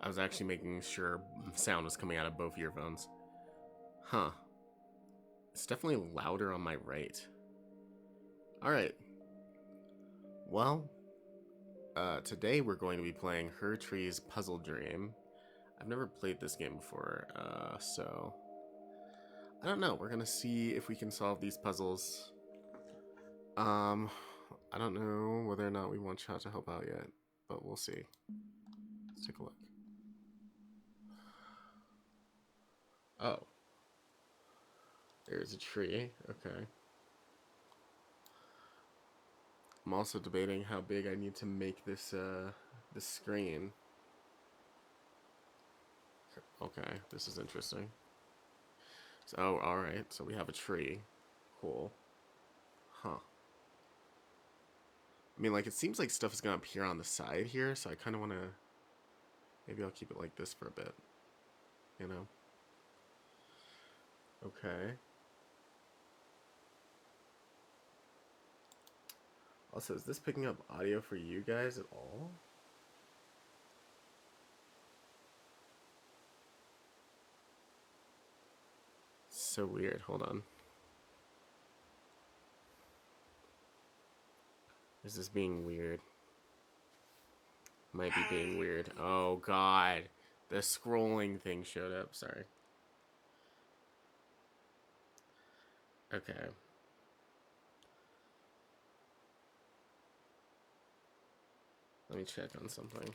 I was actually making sure sound was coming out of both earphones. Huh. It's definitely louder on my right. Alright. Well, today we're going to be playing Her Tree's Puzzle Dream. I've never played this game before, so... I don't know. We're gonna see if we can solve these puzzles. I don't know whether or not we want Chat to help out yet, but we'll see. Let's take a look. Oh. There's a tree. Okay. I'm also debating how big I need to make this screen. Okay, this is interesting. So, alright, so we have a tree. Cool. Huh. I mean, like, it seems like stuff is gonna appear on the side here, so I kind of want to... Maybe I'll keep it like this for a bit. You know? Okay. Also, is this picking up audio for you guys at all? So weird. Hold on. Is this being weird? Might be being weird. Oh, God. The scrolling thing showed up. Sorry. Okay. Let me check on something.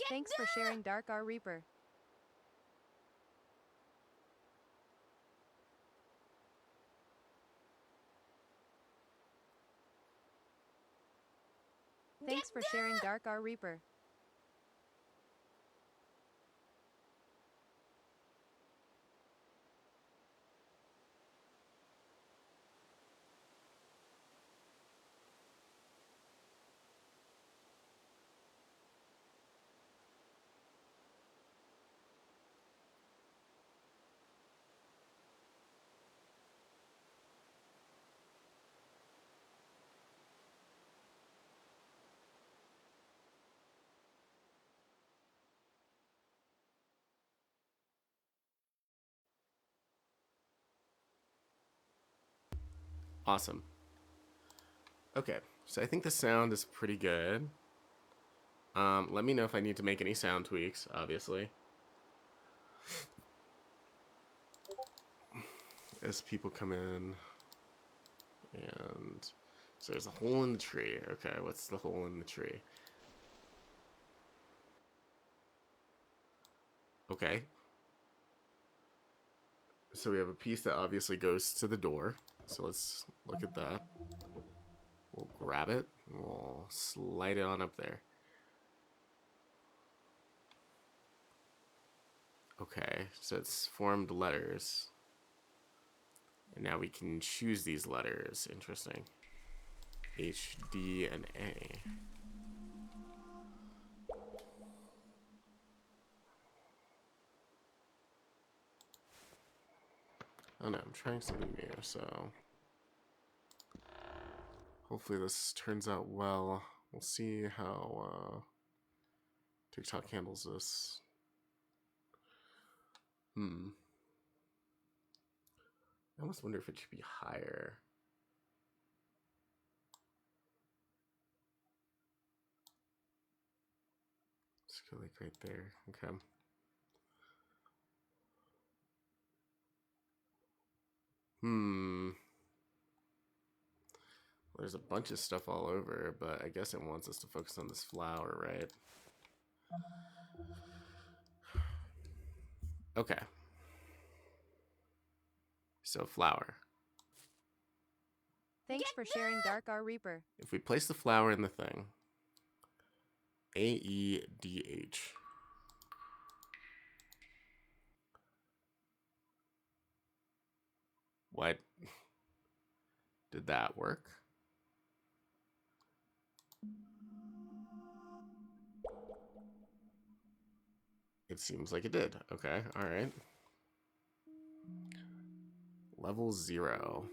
Thanks for sharing Dark R Reaper. Thanks for sharing Dark R Reaper. Awesome. Okay, so I think the sound is pretty good. Let me know if I need to make any sound tweaks, obviously. As people come in. And so there's a hole in the tree. Okay, what's the hole in the tree? Okay. So we have a piece that obviously goes to the door. So let's look at that. We'll grab it. And we'll slide it on up there. Okay, so it's formed letters. And now we can choose these letters. Interesting. H, D, and A. Oh no, I'm trying something new, so... Hopefully this turns out well. We'll see how TikTok handles this. I almost wonder if it should be higher. Let's go like right there. Okay. There's a bunch of stuff all over, but I guess it wants us to focus on this flower, right? Okay. So flower. Thanks for sharing Dark R Reaper. If we place the flower in the thing, AEDH. What? Did that work? It seems like it did. Okay, alright. Level 0.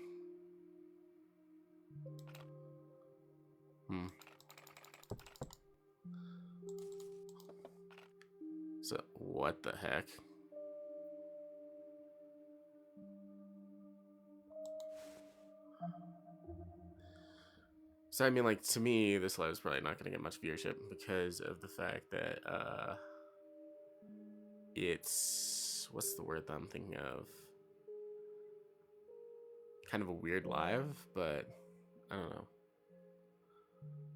So, what the heck? So, I mean, like, to me, this live is probably not going to get much viewership because of the fact that, it's... What's the word that I'm thinking of? Kind of a weird live, but I don't know.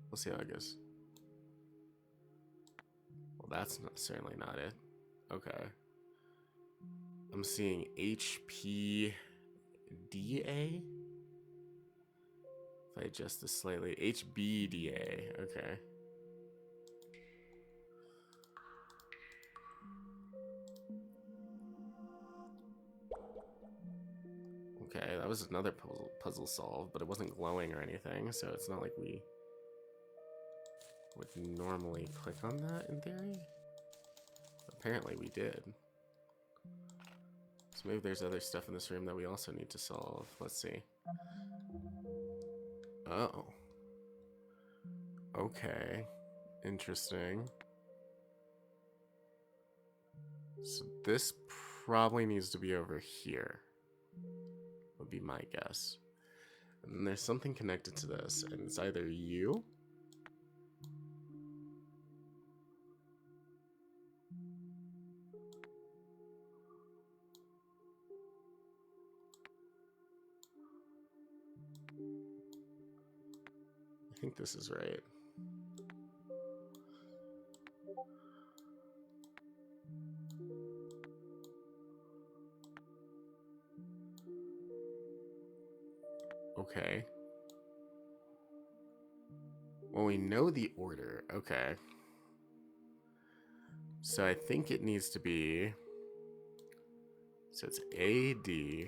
We'll see how it goes. Well, that's certainly not it. Okay. I'm seeing HPDA. If I adjust this slightly, HBDA. Okay. Okay, that was another puzzle solved, but it wasn't glowing or anything, so it's not like we would normally click on that in theory. Apparently we did. So maybe there's other stuff in this room that we also need to solve. Let's see. Oh. Okay. Interesting. So this probably needs to be over here. Would be my guess. And then there's something connected to this, and it's either you. I think this is right. Okay. Well, we know the order. Okay. So I think it needs to be... So it's A, D.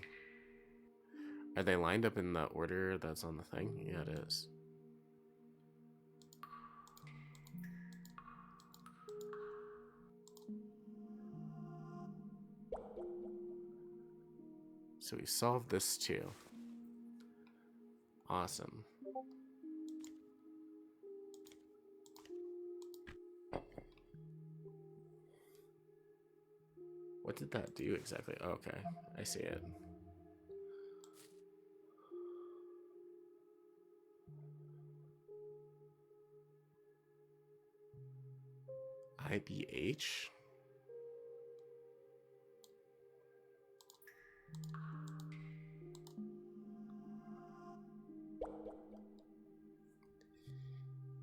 Are they lined up in the order that's on the thing? Yeah, it is. So we solved this too. Awesome. What did that do exactly? Oh, okay, I see it. IBH?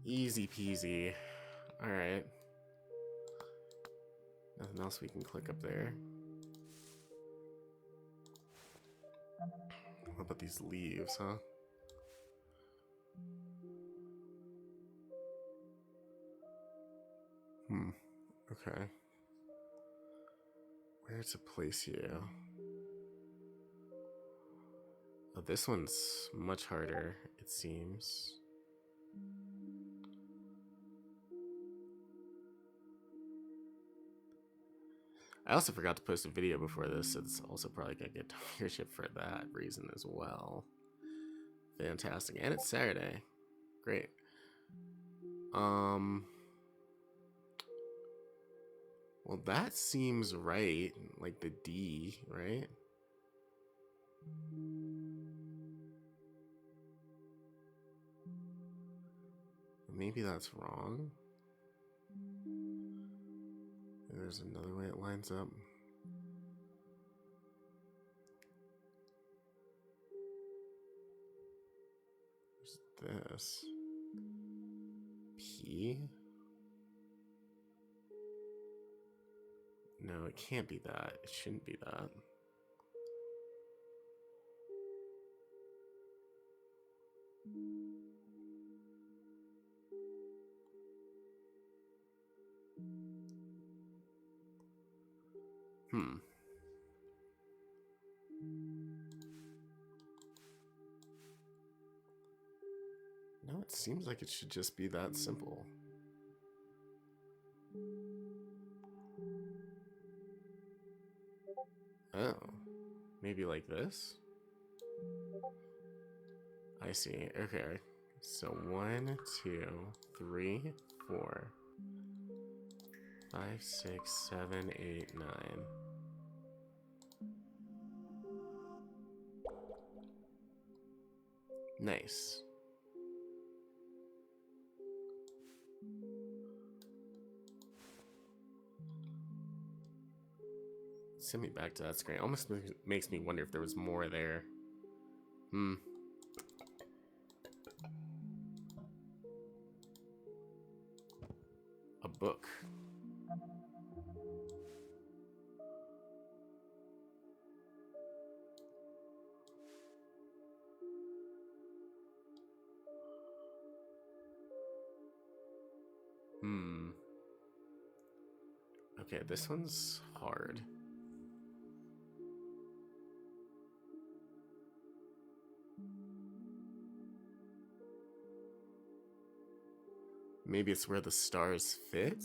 Easy peasy. Alright. Nothing else we can click up there. What about these leaves, huh? Okay. Where to place you? Oh, this one's much harder, it seems. I also forgot to post a video before this. So it's also probably gonna get viewership for that reason as well. Fantastic. And it's Saturday. Great. Well, that seems right. Like the D, right? Maybe that's wrong. There's another way it lines up. There's this. P? No, it can't be that. It shouldn't be that. No, it seems like it should just be that simple. Oh, maybe like this? I see. Okay. So 1, 2, 3, 4, 5, 6, 7, 8, 9. Nice. Send me back to that screen. Almost makes me wonder if there was more there. A book. Okay, this one's hard. Maybe it's where the stars fit?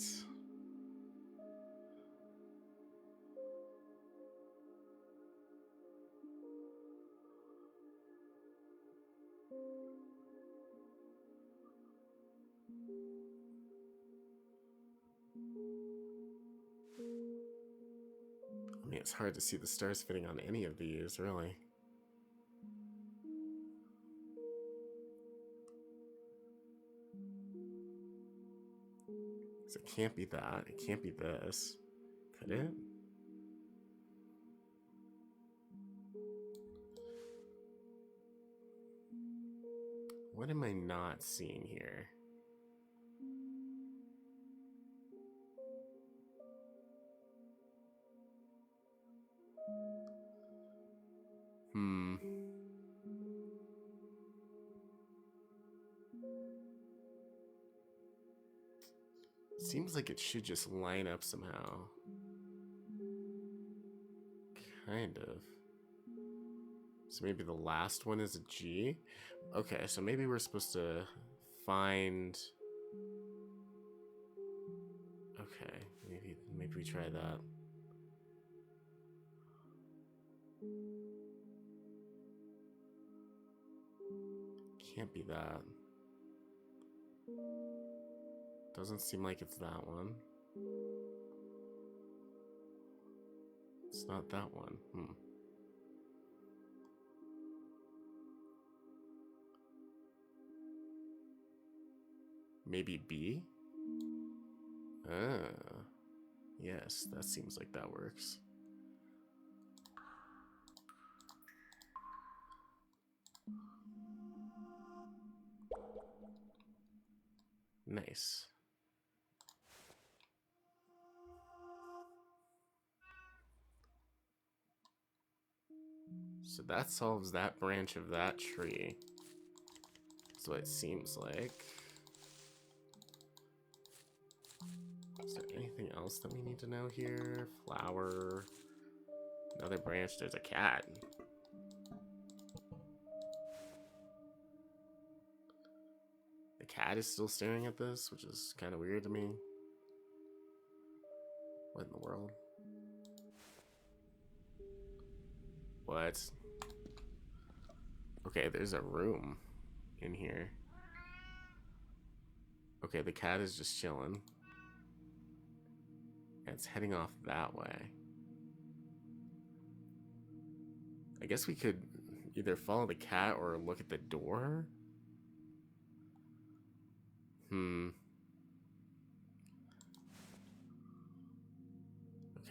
I mean, it's hard to see the stars fitting on any of these, really. So it can't be that. It can't be this. Could it? What am I not seeing here? Seems like it should just line up somehow. Kind of. So maybe the last one is a G? Okay, so maybe we're supposed to find... Okay, maybe we try that. Can't be that. Doesn't seem like it's that one. It's not that one. Maybe B? Ah. Yes, that seems like that works. Nice. So that solves that branch of that tree. That's what it seems like. Is there anything else that we need to know here? Flower. Another branch. There's a cat. The cat is still staring at this, which is kind of weird to me. What in the world? What? Okay, there's a room in here. Okay, the cat is just chilling. And it's heading off that way. I guess we could either follow the cat or look at the door. Okay,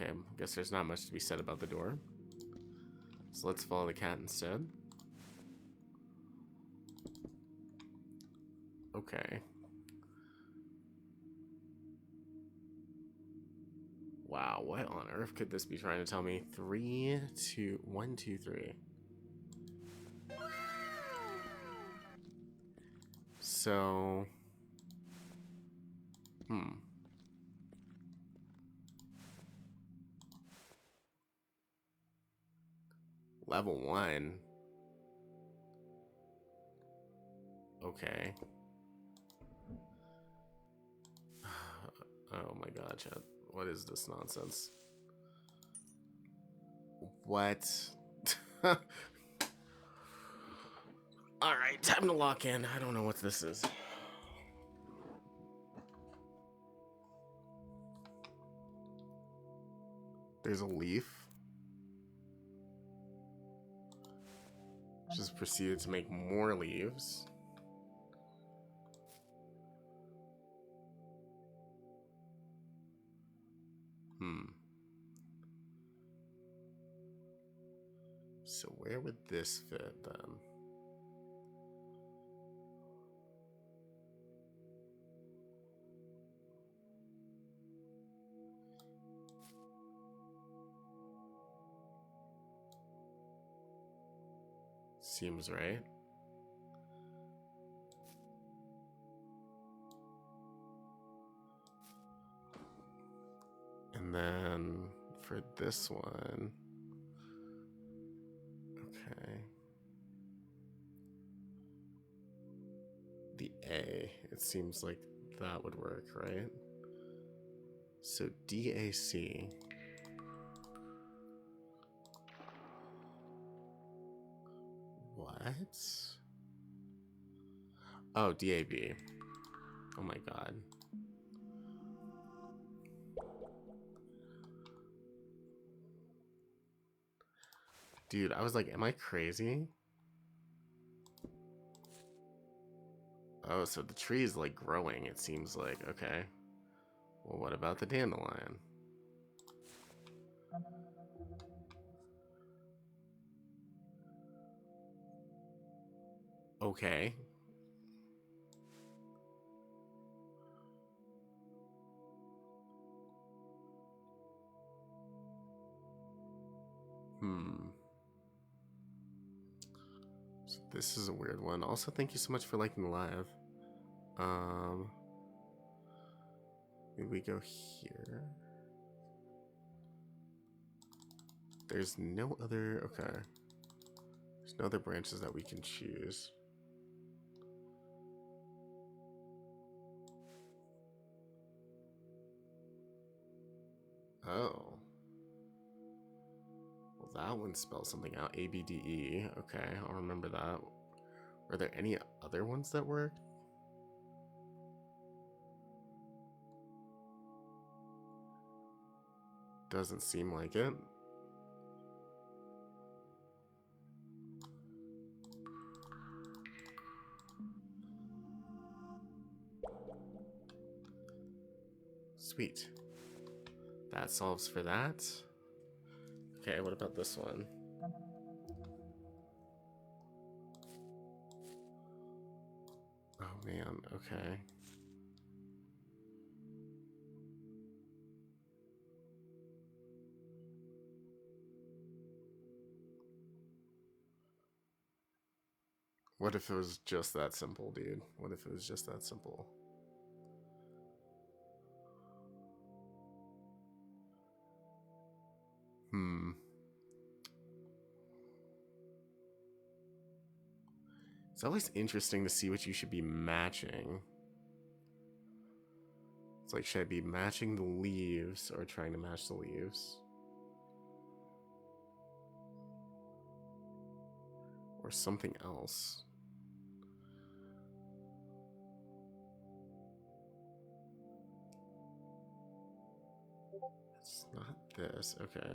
I guess there's not much to be said about the door. So let's follow the cat instead. Okay. Wow, what on earth could this be trying to tell me? 3, 2, 1, 2, 3. So, level 1. Okay. Oh my god, chat. What is this nonsense? What? Alright, time to lock in. I don't know what this is. There's a leaf. Just proceeded to make more leaves. So where would this fit then? Seems right. And then for this one, okay. The A, it seems like that would work, right? So DAC. What? Oh, DAB. Oh my god. Dude, I was like, am I crazy? Oh, so the tree is like growing, it seems like. Okay. Well, what about the dandelion? Okay. So this is a weird one. Also, thank you so much for liking the live. Maybe we go here. There's no other... Okay. There's no other branches that we can choose. Oh. Well, that one spells something out. ABDE. Okay, I'll remember that. Were there any other ones that worked? Doesn't seem like it. Sweet. That solves for that. Okay, what about this one? Oh man, okay. What if it was just that simple, dude? What if it was just that simple? It's always interesting to see what you should be matching. It's like, should I be matching the leaves or trying to match the leaves? Or something else? It's not this, okay.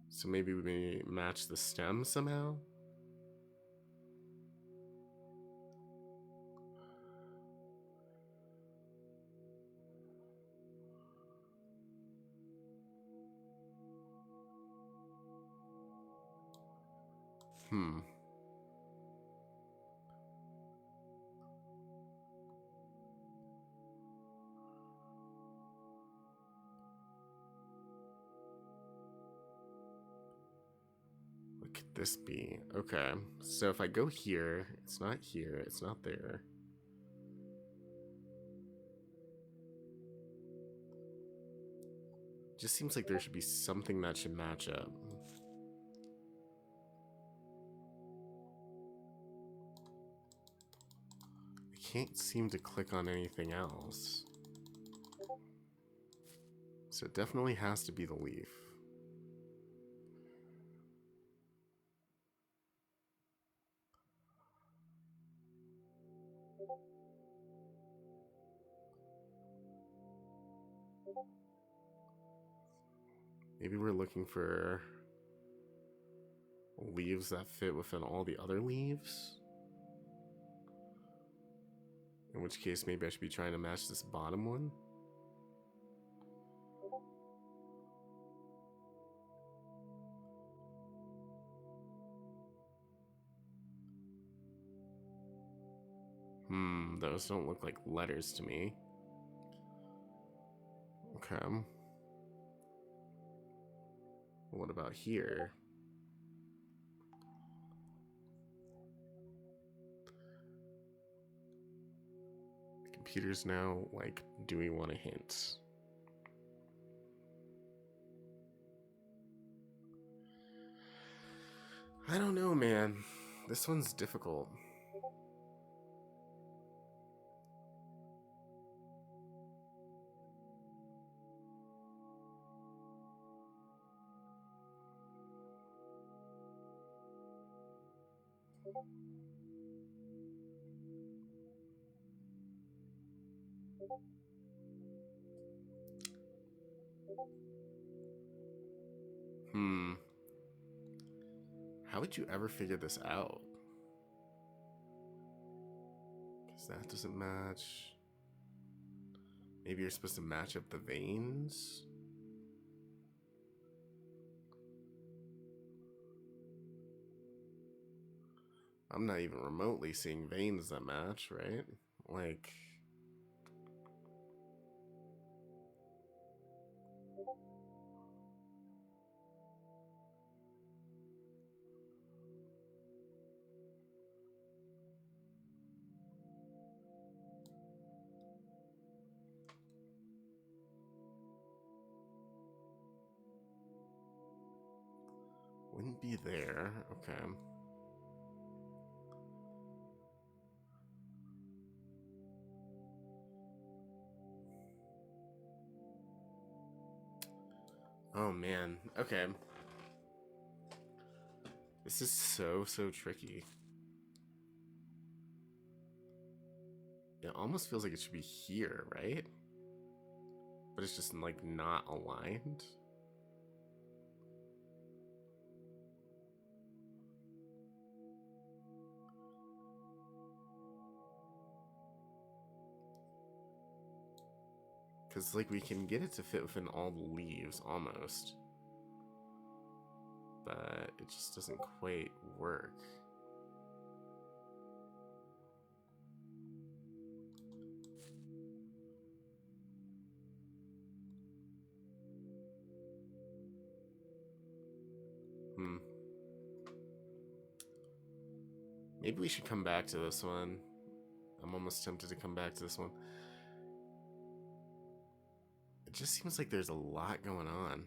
So maybe we match the stem somehow? What could this be? Okay, so if I go here, it's not here, it's not there. Just seems like there should be something that should match up. I can't seem to click on anything else. So it definitely has to be the leaf. Maybe we're looking for leaves that fit within all the other leaves? In which case, maybe I should be trying to match this bottom one? Those don't look like letters to me. Okay. What about here? The computer's now like, do we want a hint? I don't know, man. This one's difficult. How would you ever figure this out? Because that doesn't match. Maybe you're supposed to match up the veins? I'm not even remotely seeing veins that match, right? Like... wouldn't be there. Okay. Oh man. Okay. This is so tricky. It almost feels like it should be here, right? But it's just like not aligned. Because, like, we can get it to fit within all the leaves, almost. But it just doesn't quite work. Maybe we should come back to this one. I'm almost tempted to come back to this one. It just seems like there's a lot going on.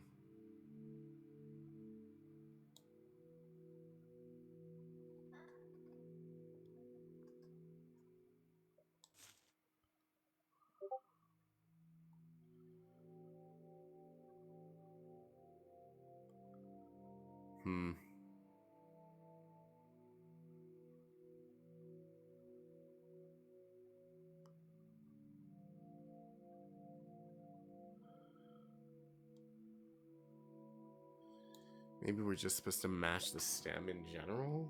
Maybe we're just supposed to match the stem in general?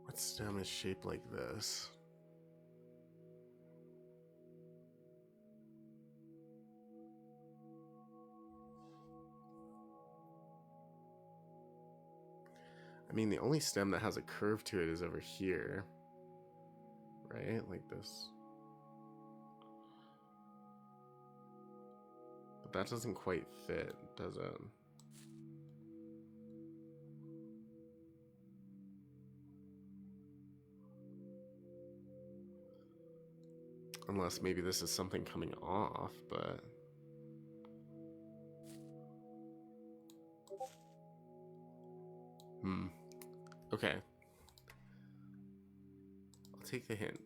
What stem is shaped like this? I mean, the only stem that has a curve to it is over here. Right? Like this. But that doesn't quite fit, does it? Unless maybe this is something coming off, but... Okay. I'll take the hint.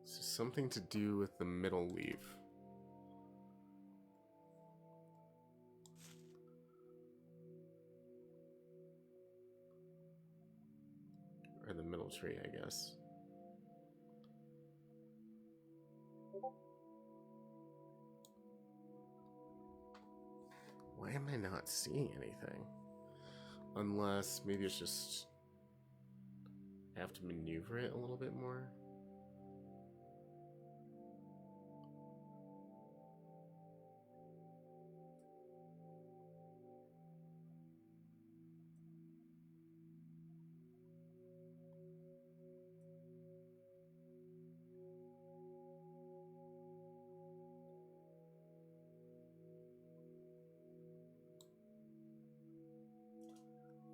So something to do with the middle leaf. Or the middle tree, I guess. Why am I not seeing anything? Unless maybe it's just... I have to maneuver it a little bit more.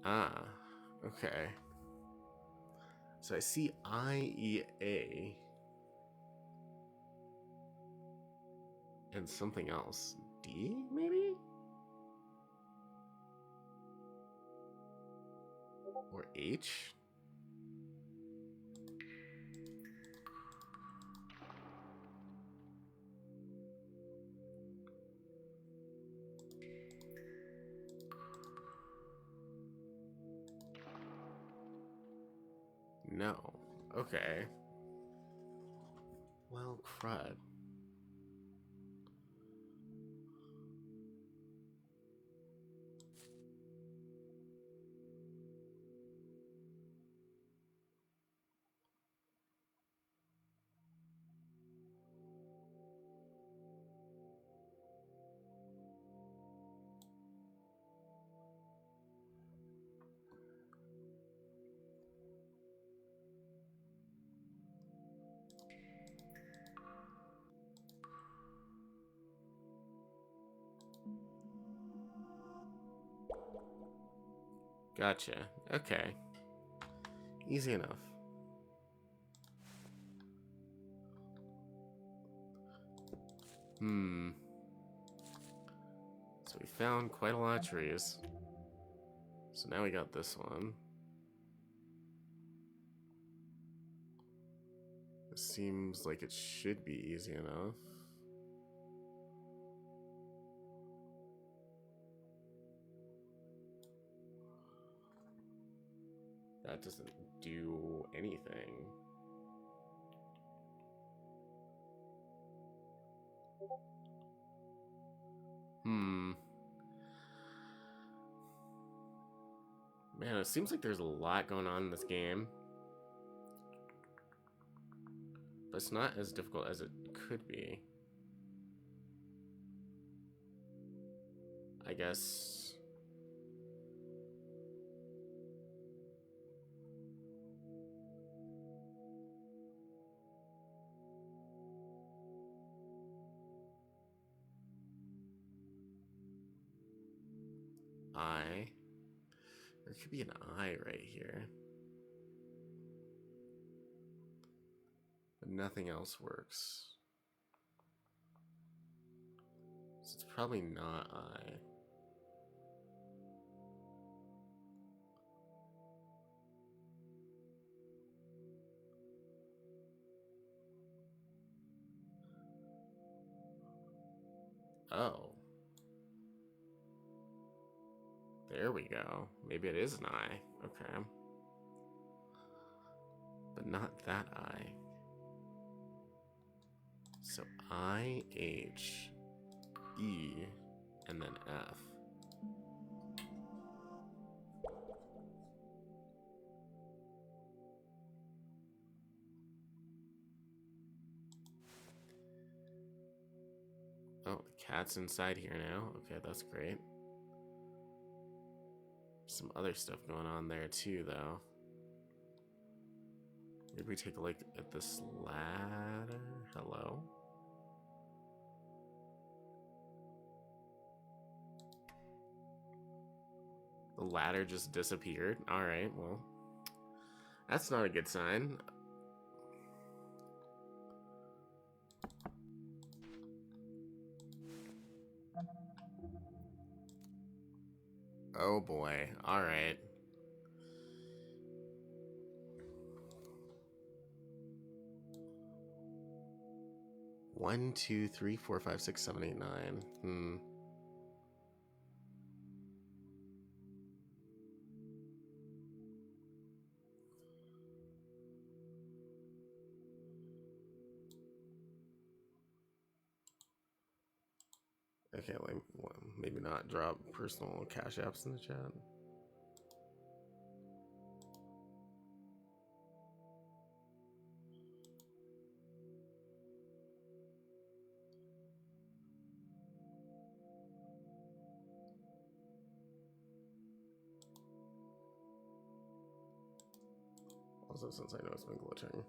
Ah, okay. So I see IEA and something else. D, maybe? Or H? No. Okay. Well, crud. Gotcha. Okay. Easy enough. So we found quite a lot of trees. So now we got this one. This seems like it should be easy enough. That doesn't do anything. Man, it seems like there's a lot going on in this game. But it's not as difficult as it could be. I guess... I... There could be an I right here. But nothing else works. So it's probably not I. Oh. There we go. Maybe it is an I. Okay. But not that I. So I, H, E, and then F. Oh, the cat's inside here now. Okay, that's great. some other stuff going on there too, though. Maybe we take a look at this ladder. Hello? The ladder just disappeared. Alright, well, that's not a good sign. Oh boy. Alright. One, two, three, four, five, six, seven, eight, nine. Okay, like, well, maybe not drop personal cash apps in the chat. Also, since I know it's been glitching.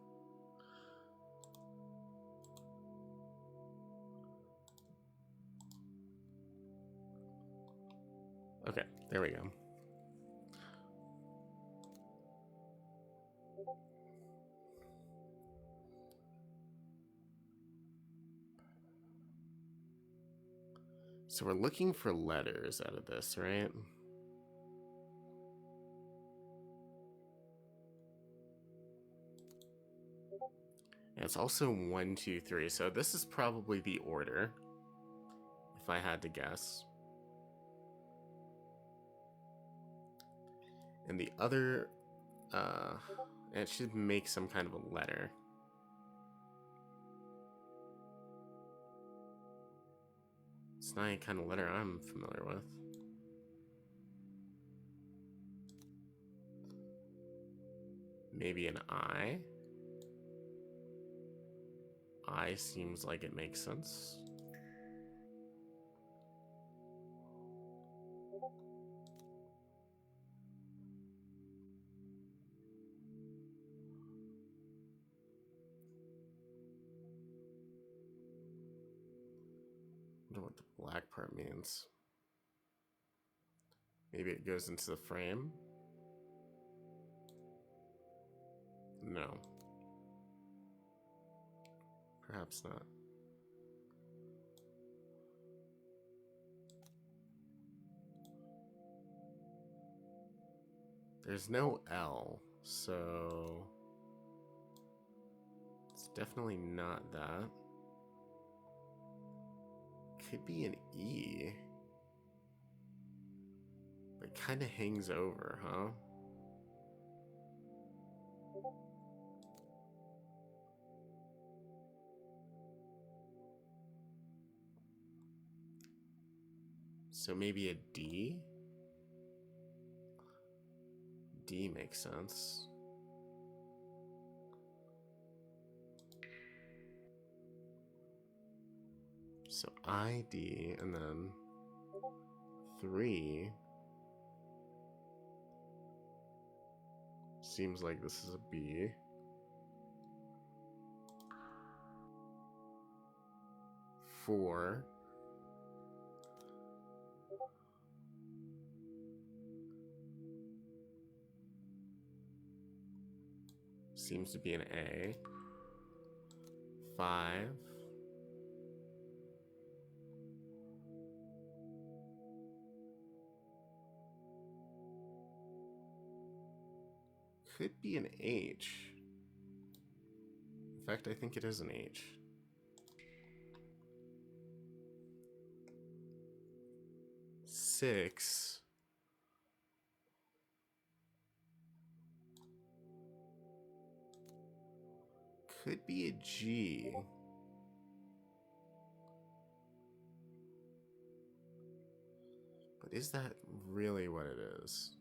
Okay, there we go. So we're looking for letters out of this, right? And it's also 1, 2, 3. So this is probably the order, if I had to guess. And the other, it should make some kind of a letter. It's not any kind of letter I'm familiar with. Maybe an I. I seems like it makes sense. I wonder what the black part means. Maybe it goes into the frame? No. Perhaps not. There's no L, so it's definitely not that. Could be an E. But kind of hangs over, huh? So maybe a D? D makes sense. So ID and then 3 seems like this is a B. 4 seems to be an A. 5 could be an H. In fact, I think it is an H. Six could be a G. But is that really what it is?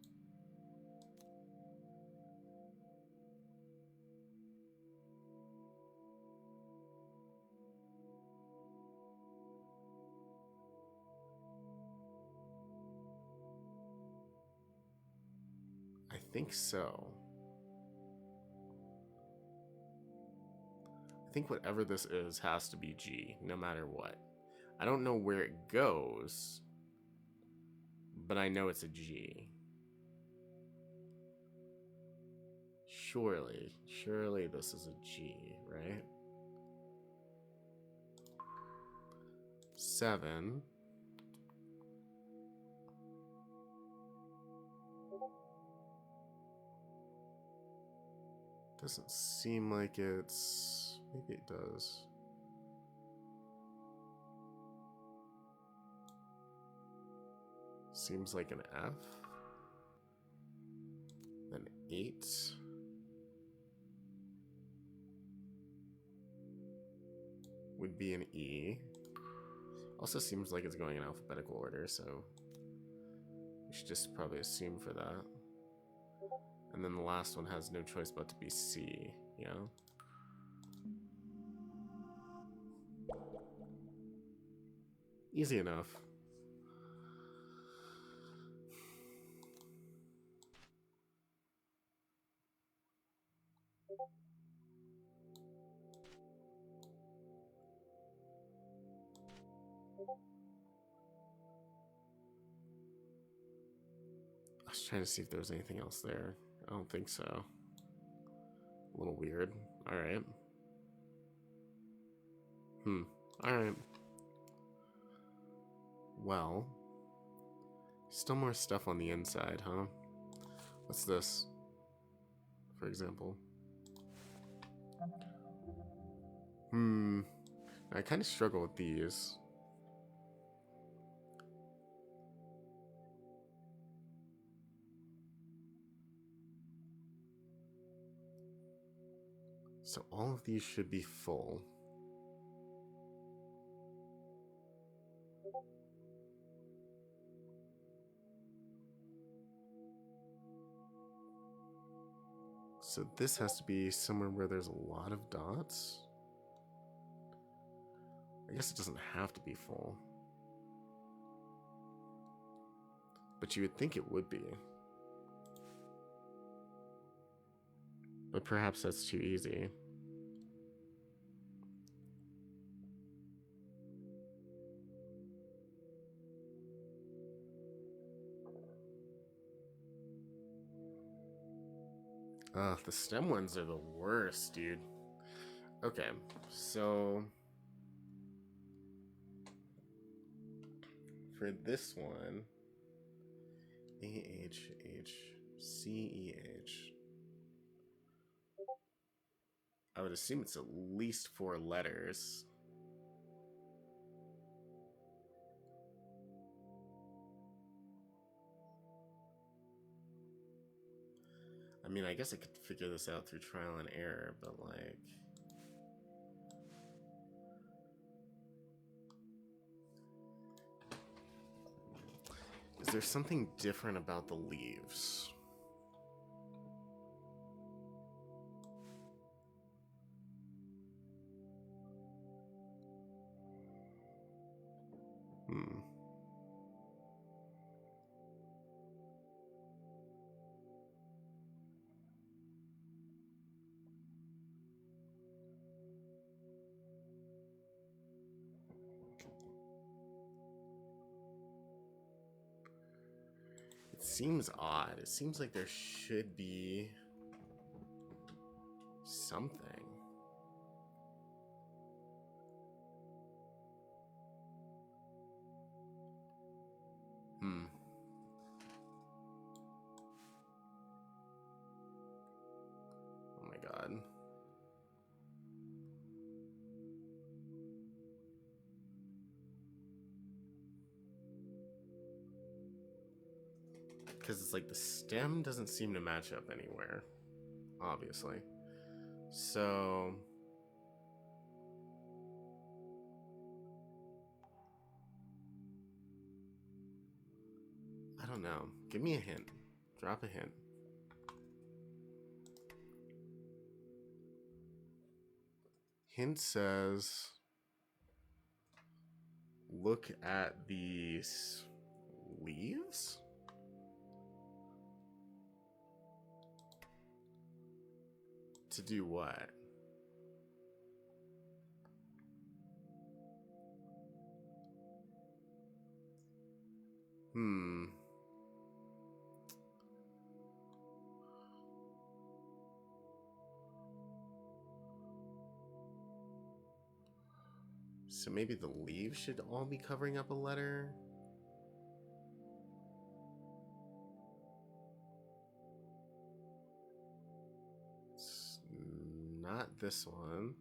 think so. I think whatever this is has to be G, no matter what. I don't know where it goes, but I know it's a G. Surely this is a G, right? 7. Doesn't seem like it's... Maybe it does. Seems like an F. Then 8. Would be an E. Also seems like it's going in alphabetical order, so we should just probably assume for that. And then the last one has no choice but to be C, yeah? Easy enough. I was trying to see if there was anything else there. I don't think so. A little weird. Alright. Alright. Well. Still more stuff on the inside, huh? What's this? For example. I kind of struggle with these. So all of these should be full. So this has to be somewhere where there's a lot of dots. I guess it doesn't have to be full. But you would think it would be. But perhaps that's too easy. The stem ones are the worst, dude. Okay, so for this one, A-H-H-C-E-H. I would assume it's at least 4 letters. I mean, I guess I could figure this out through trial and error, but like... Is there something different about the leaves? It seems odd. It seems like there should be something. Oh my god. Because it's like the stem doesn't seem to match up anywhere, obviously. So... I don't know. Give me a hint. Drop a hint. Hint says... Look at these leaves? To do what? So maybe the leaves should all be covering up a letter? It's not this one.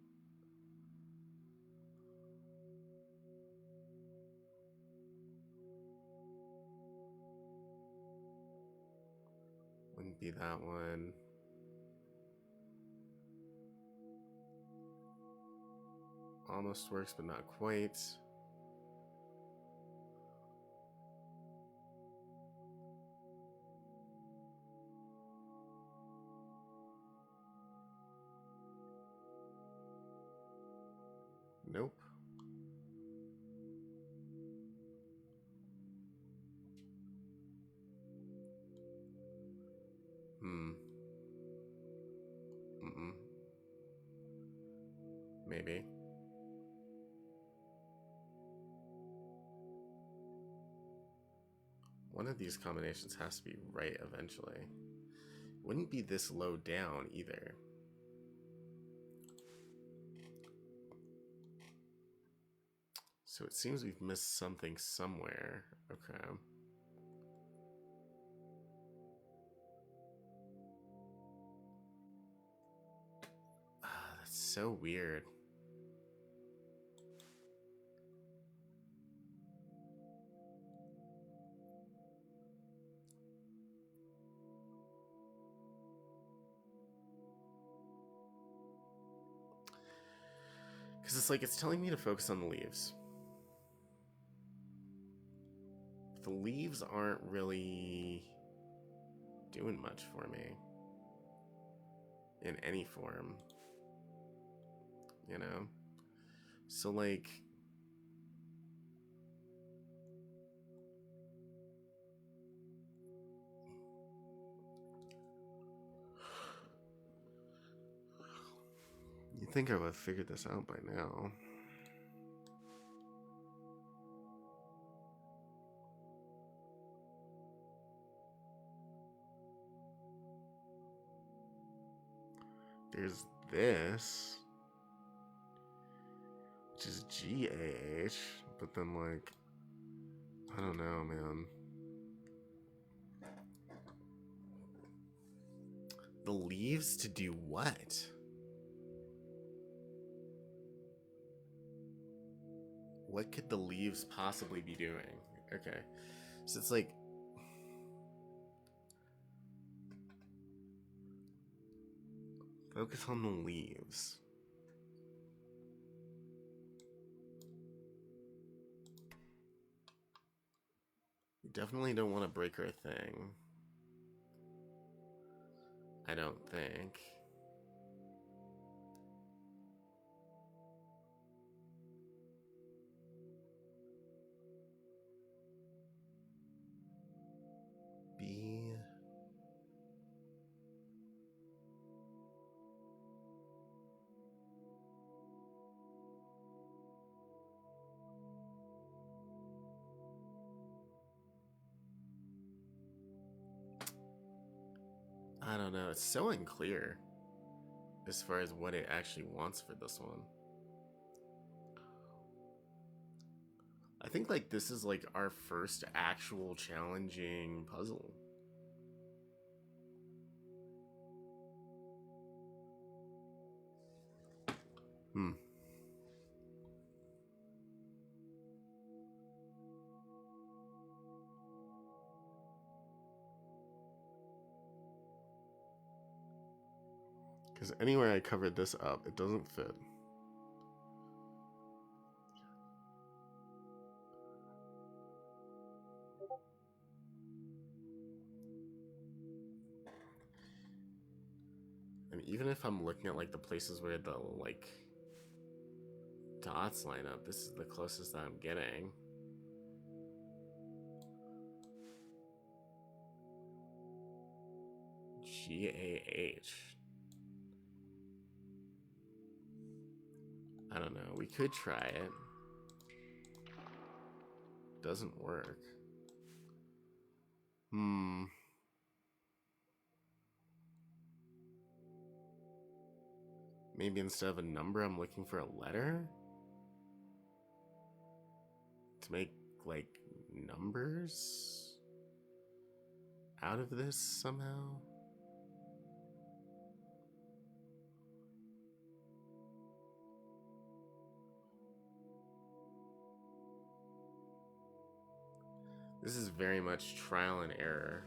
Wouldn't be that one. Almost works, but not quite. Nope. Maybe. One of these combinations has to be right eventually. Wouldn't be this low down either. So it seems we've missed something somewhere. Okay. That's so weird. Because it's like it's telling me to focus on the leaves. The leaves aren't really doing much for me in any form, you know? So like, you'd think I would have figured this out by now. There's this, which is GAH, but then like, I don't know, man. The leaves to do what? What could the leaves possibly be doing? Okay, so it's like, focus on the leaves. You definitely don't want to break her thing. I don't think. B. I don't know. It's so unclear as far as what it actually wants for this one. I think like this is like our first actual challenging puzzle. Because anywhere I covered this up, it doesn't fit. And even if I'm looking at like the places where the like dots line up, this is the closest that I'm getting. GAH. could try it. Doesn't work. Maybe instead of a number, I'm looking for a letter? To make, like, numbers out of this somehow? This is very much trial and error,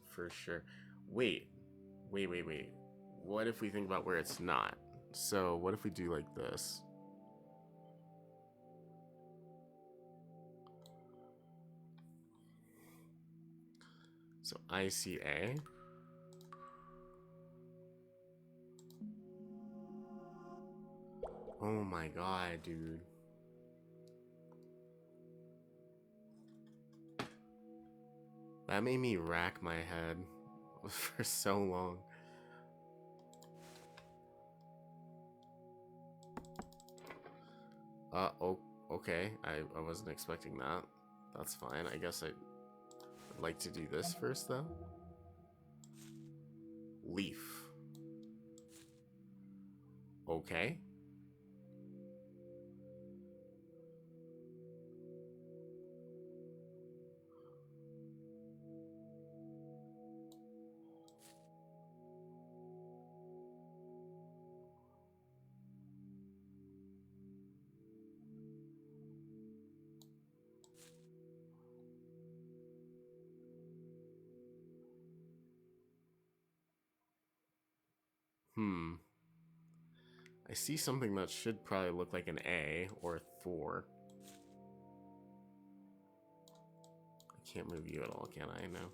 for sure. Wait. What if we think about where it's not? So, what if we do like this? So, ICA. Oh my god, dude. That made me rack my head for so long. Oh, okay. I wasn't expecting that. That's fine. I guess I'd like to do this first, though. Leaf. Okay. I see something that should probably look like an A or a Thor. I can't move you at all, can I? No.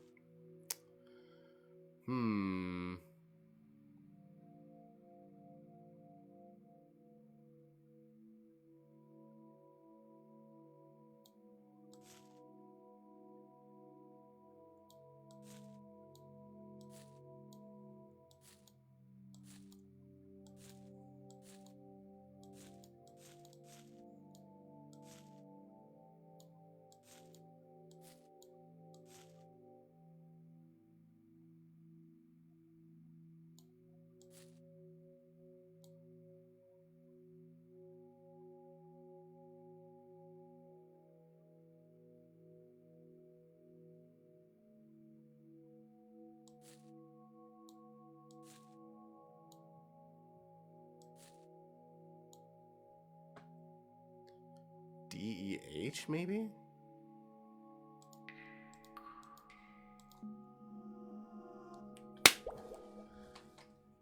DEH, maybe?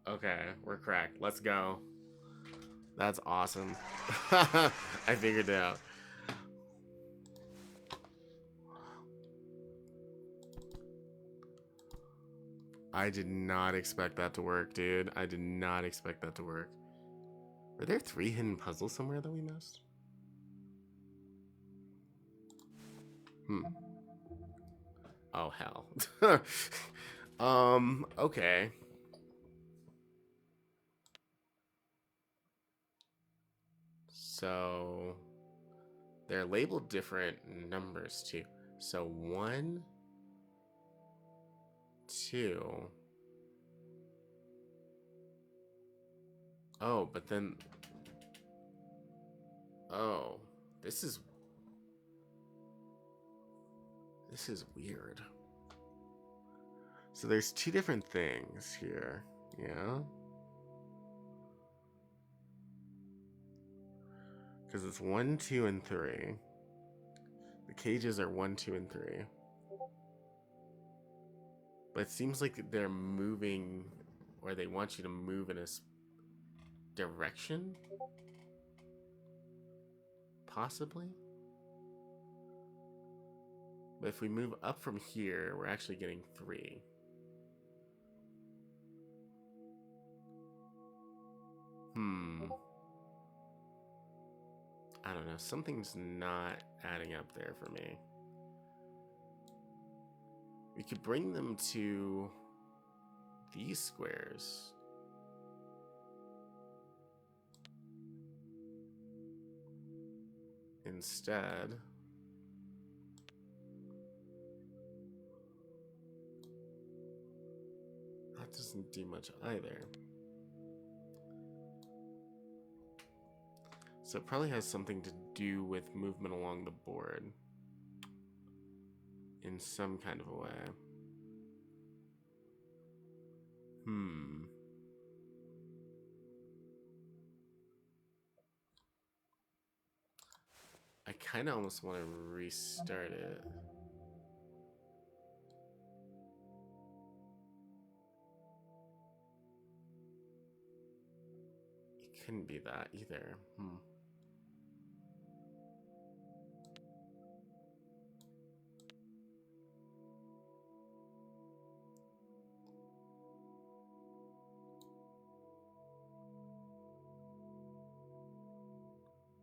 Okay, we're cracked. Let's go. That's awesome. I figured it out. I did not expect that to work, dude. I did not expect that to work. Were there 3 hidden puzzles somewhere that we missed? Oh, hell. Okay. So they're labeled different numbers too. So 1, 2. Oh, but then... Oh, this is weird. So there's 2 different things here. Yeah? Because it's 1, 2, and 3. The cages are 1, 2, and 3. But it seems like they're moving, or they want you to move in a direction? Possibly? But if we move up from here, we're actually getting 3. I don't know. Something's not adding up there for me. We could bring them to these squares. instead, that doesn't do much either. So it probably has something to do with movement along the board in some kind of a way. I kind of almost want to restart it. It couldn't be that either.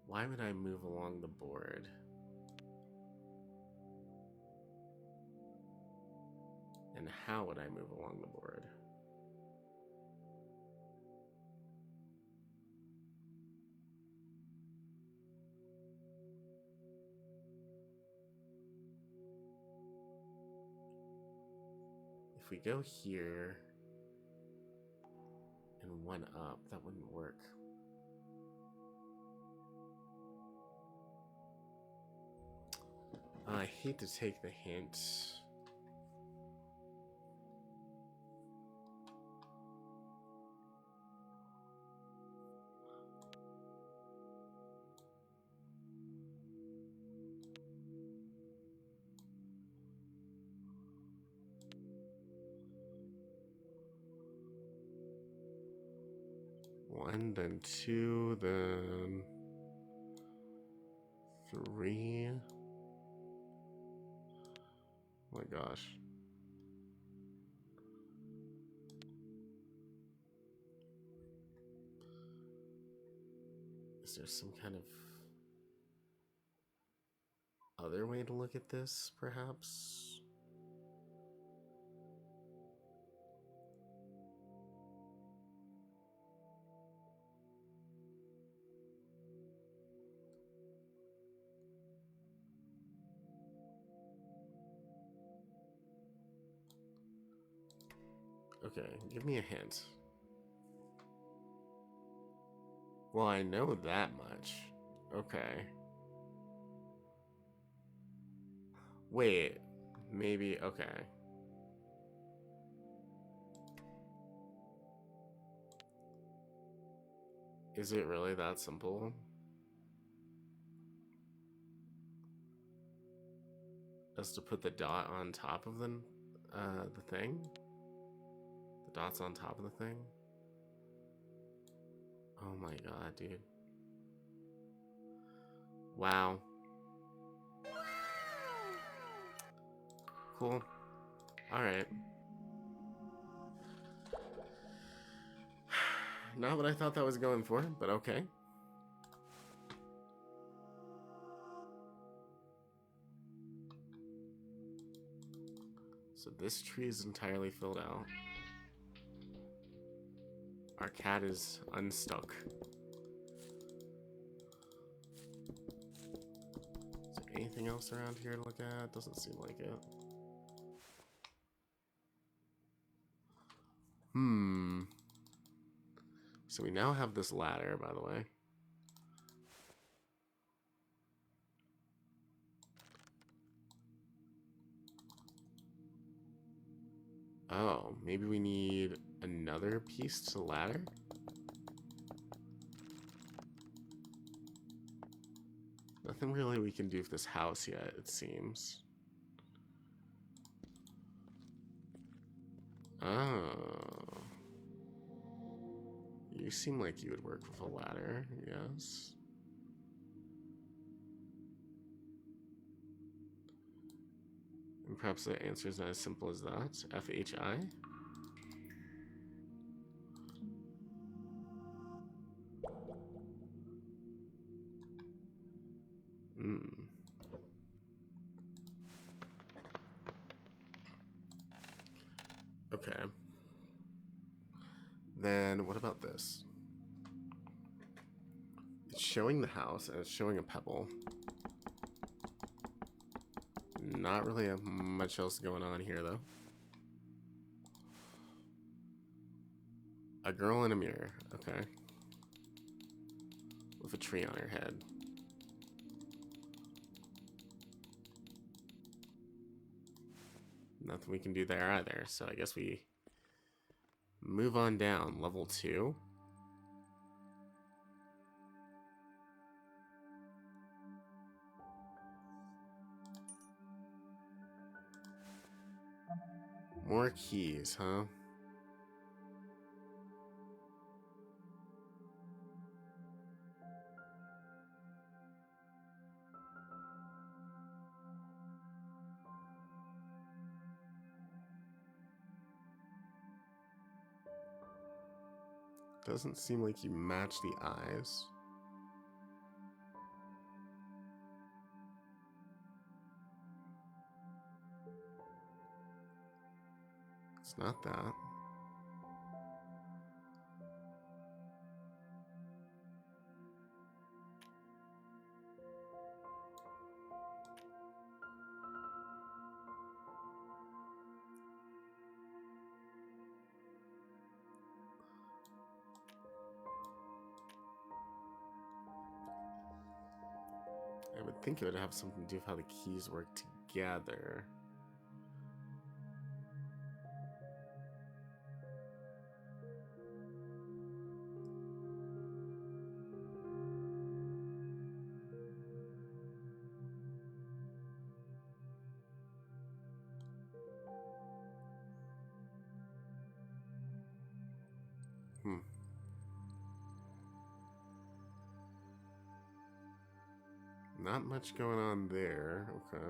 Why would I move along the board? And how would I move along the board? If we go here and one up, that wouldn't work. I hate to take the hint. One, then two, then three. Oh my gosh. Is there some kind of other way to look at this, perhaps? Okay, give me a hint. Well, I know that much. Okay. Wait, maybe, okay. Is it really that simple? As to put the dot on top of the thing? The dot's on top of the thing? Oh my god, dude. Wow. Cool. Alright. Not what I thought that was going for, but okay. So this tree is entirely filled out. Our cat is unstuck. Is there anything else around here to look at? Doesn't seem like it. So we now have this ladder, by the way. Oh, maybe we need another piece to the ladder? Nothing really we can do with this house yet, it seems. Oh. You seem like you would work with a ladder, yes. And perhaps the answer is not as simple as that. FHI? Okay. Then what about this? It's showing the house and it's showing a pebble. Not really much else going on here, though. A girl in a mirror. Okay. With a tree on her head. Nothing we can do there either, so I guess we move on down. Level 2. More keys, huh? Doesn't seem like you match the eyes. It's not that. I would think it would have something to do with how the keys work together. Not much going on there. Okay.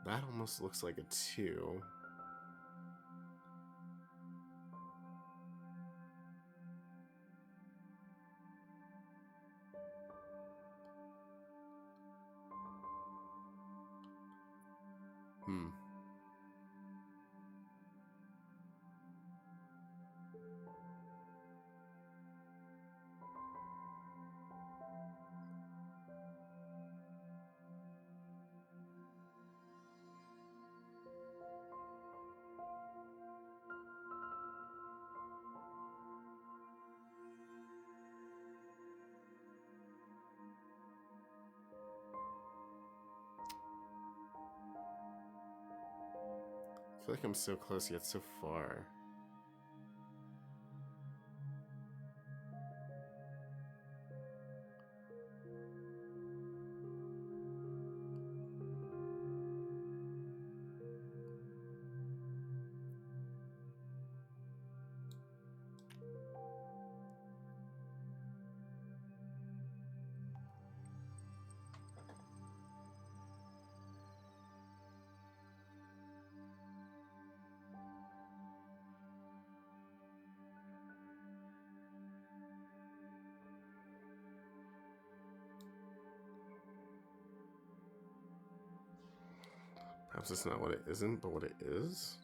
That almost looks like a 2. I feel like I'm so close yet so far. Perhaps it's not what it isn't, but what it is.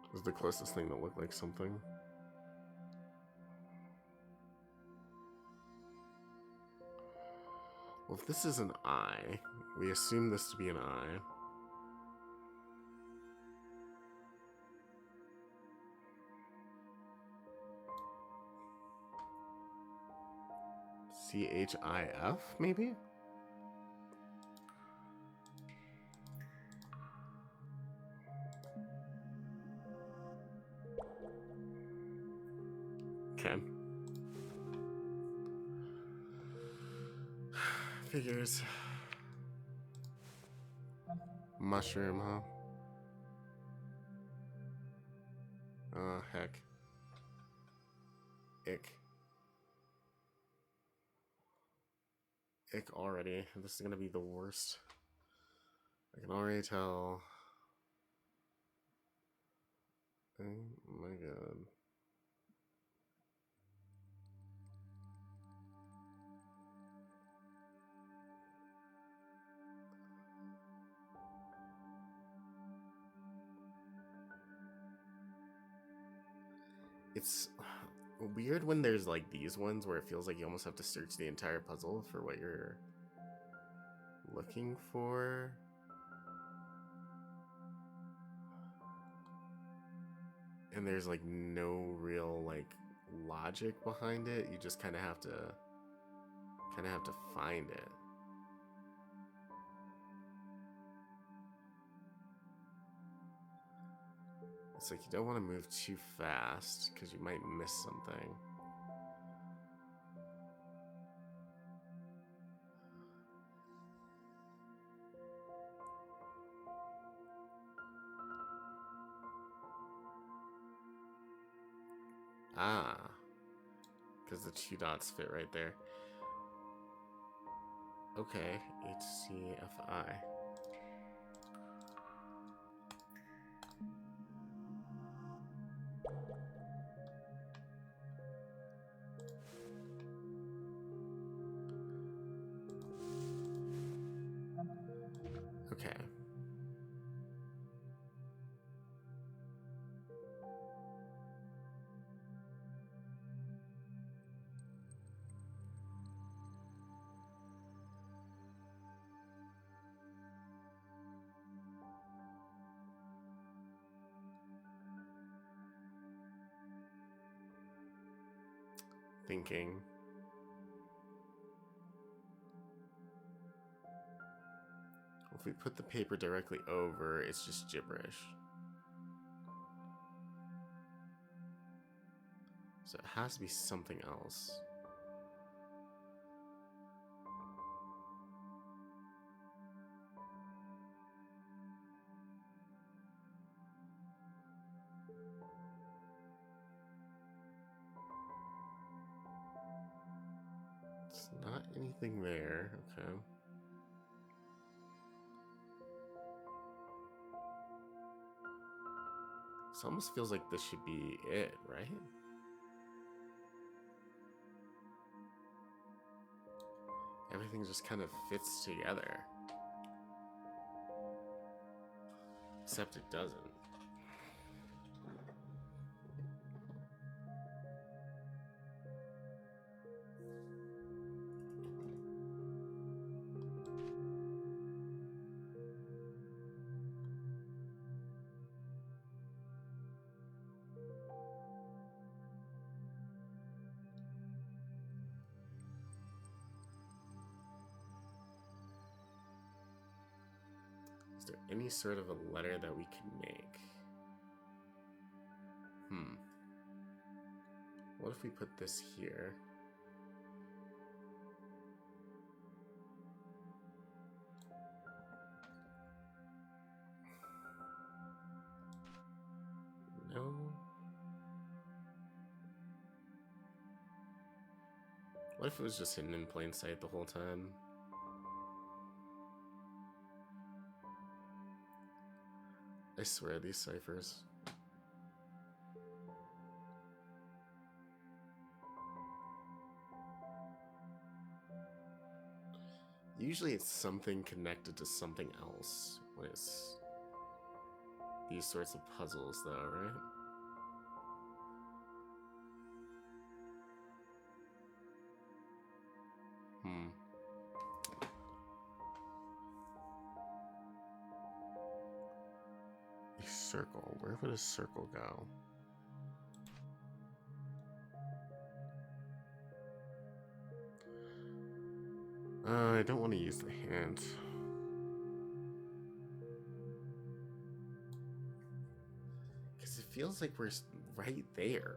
It was the closest thing that looked like something. Well, if this is an eye, we assume this to be an eye. CHIF, maybe? Okay. Figures. Mushroom, huh? Oh, heck. Ick. ick already. This is gonna be the worst. I can already tell. Oh my god. It's weird when there's like these ones where it feels like you almost have to search the entire puzzle for what you're looking for. And there's like no real like logic behind it. You just kind of have to find it. It's like you don't want to move too fast because you might miss something. Ah, because the 2 dots fit right there. Okay, HCFI. Okay. Thinking. If we put the paper directly over, it's just gibberish. So it has to be something else. It's not anything there, okay. This almost feels like this should be it, right? Everything just kind of fits together. Except it doesn't. Is there any sort of a letter that we can make? What if we put this here? No. What if it was just hidden in plain sight the whole time? I swear, these ciphers. Usually it's something connected to something else when it's these sorts of puzzles, though, right? A circle. Where would a circle go? I don't want to use the hand. Because it feels like we're right there.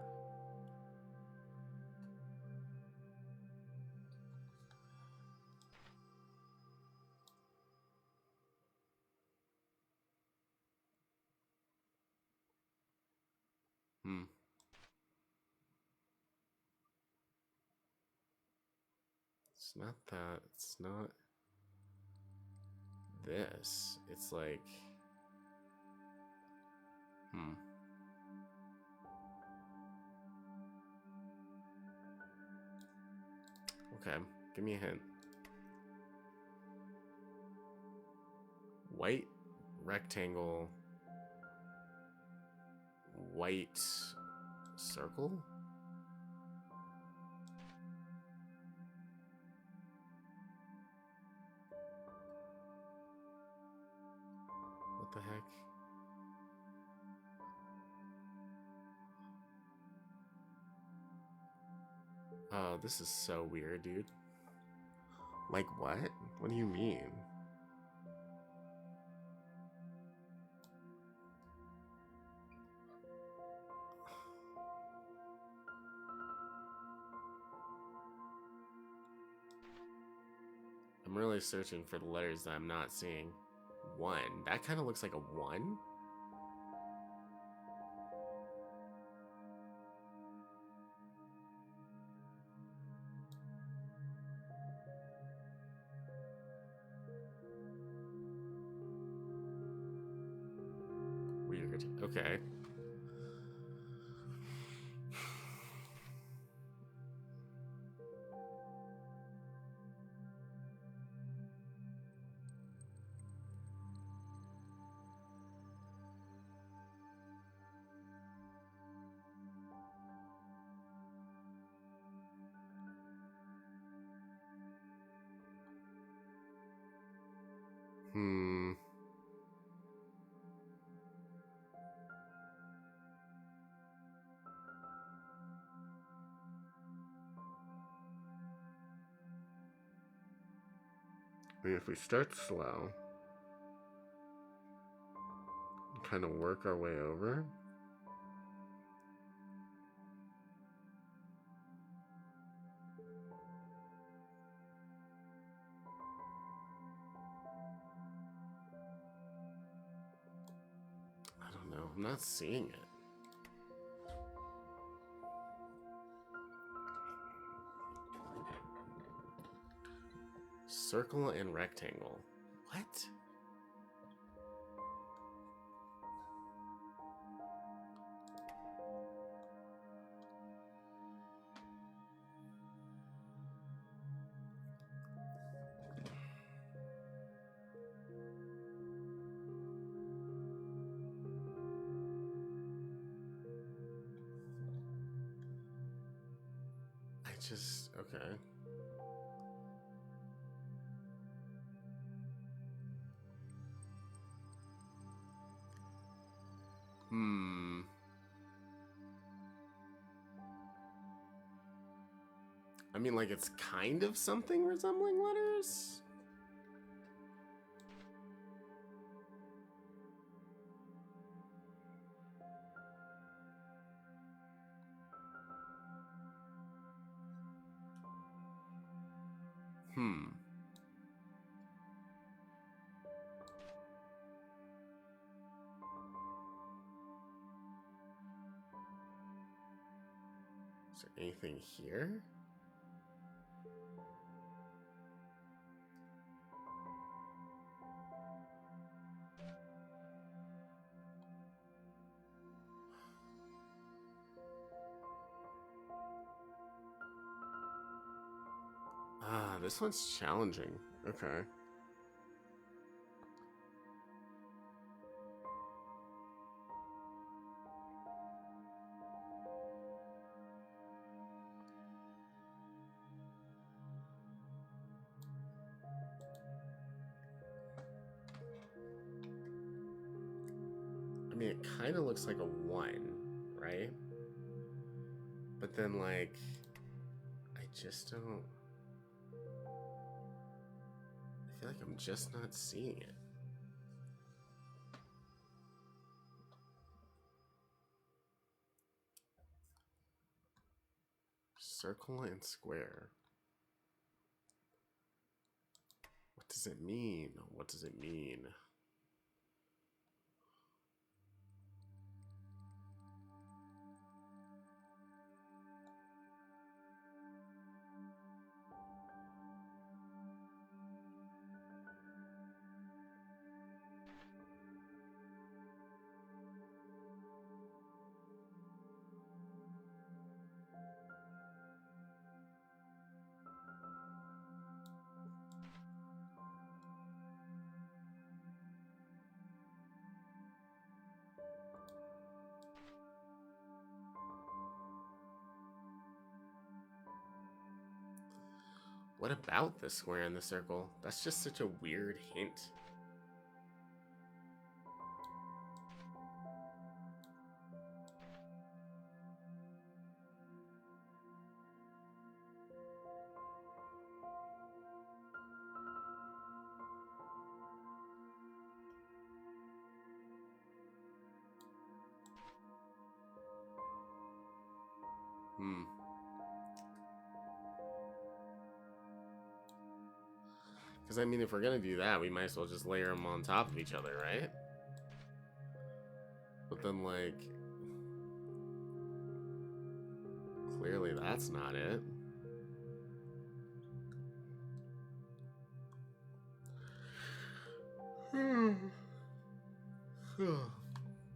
It's not that. It's not this. It's like... Okay, give me a hint. White rectangle, white circle? What the heck? Oh, this is so weird, dude. Like what? What do you mean? I'm really searching for the letters that I'm not seeing. 1. That kind of looks like a 1? Weird. Okay. I mean, if we start slow, kind of work our way over. I don't know. I'm not seeing it. Circle and rectangle. What? Okay. I mean, like, it's kind of something resembling letters. Is there anything here? Ah, this one's challenging. Okay. I mean, it kind of looks like a 1, right? But then, like, I just don't... I feel like I'm just not seeing it. Circle and square. What does it mean? What does it mean? What about the square and the circle? That's just such a weird hint. Because, I mean, if we're going to do that, we might as well just layer them on top of each other, right? But then, like, clearly that's not it.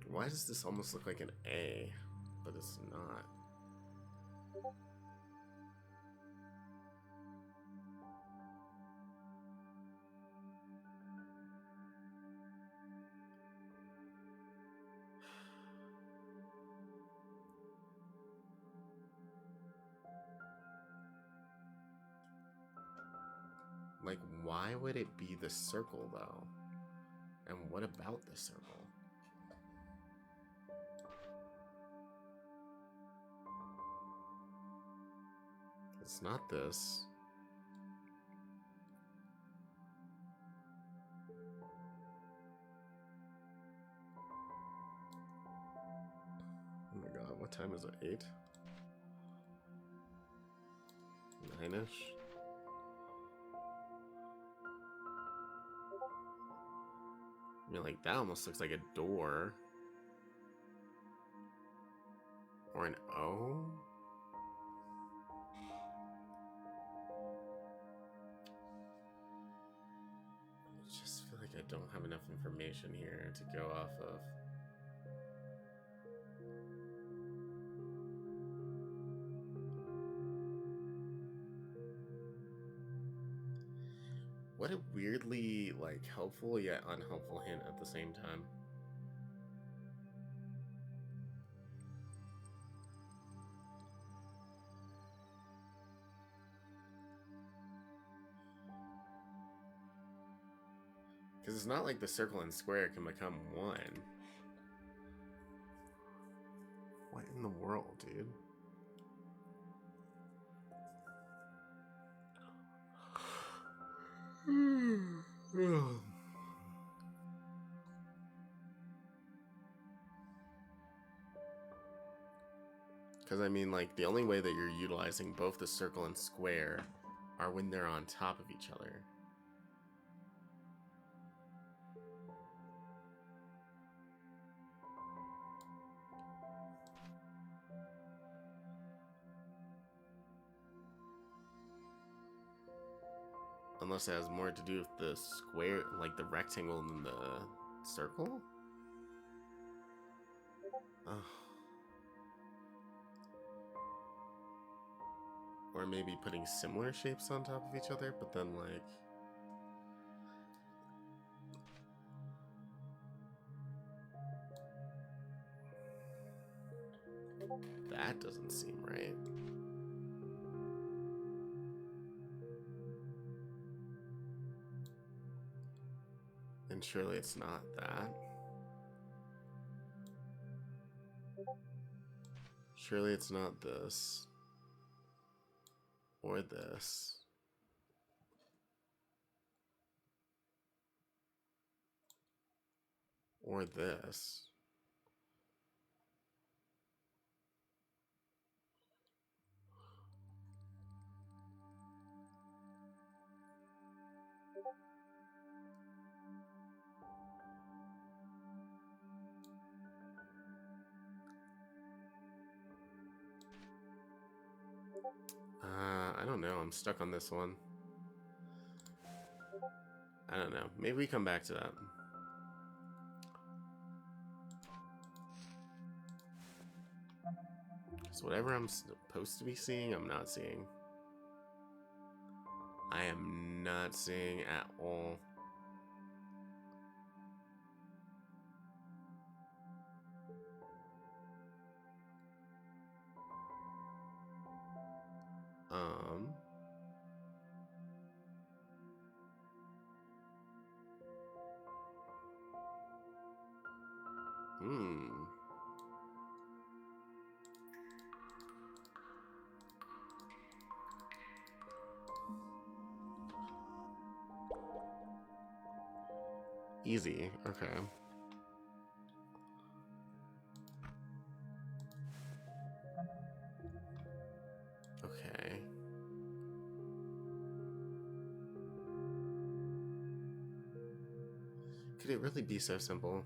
Why does this almost look like an A, but it's not? Like, why would it be the circle, though? And what about the circle? It's not this. Oh my god, what time is it? 8? 9-ish? I mean, like, that almost looks like a door. Or an O? I just feel like I don't have enough information here to go off of. What a weirdly, like, helpful yet unhelpful hint at the same time. Because it's not like the circle and square can become one. What in the world, dude? Because, I mean, like, the only way that you're utilizing both the circle and square are when they're on top of each other. Unless it has more to do with the square, like the rectangle than the circle? Oh. Or maybe putting similar shapes on top of each other, but then, like... that doesn't seem right. And surely it's not that. Surely it's not this. Or this. Or this. I don't know. I'm stuck on this one. I don't know. Maybe we come back to that. Because whatever I'm supposed to be seeing, I'm not seeing. I am not seeing at all. Hmm. Easy. Okay. Okay. Could it really be so simple?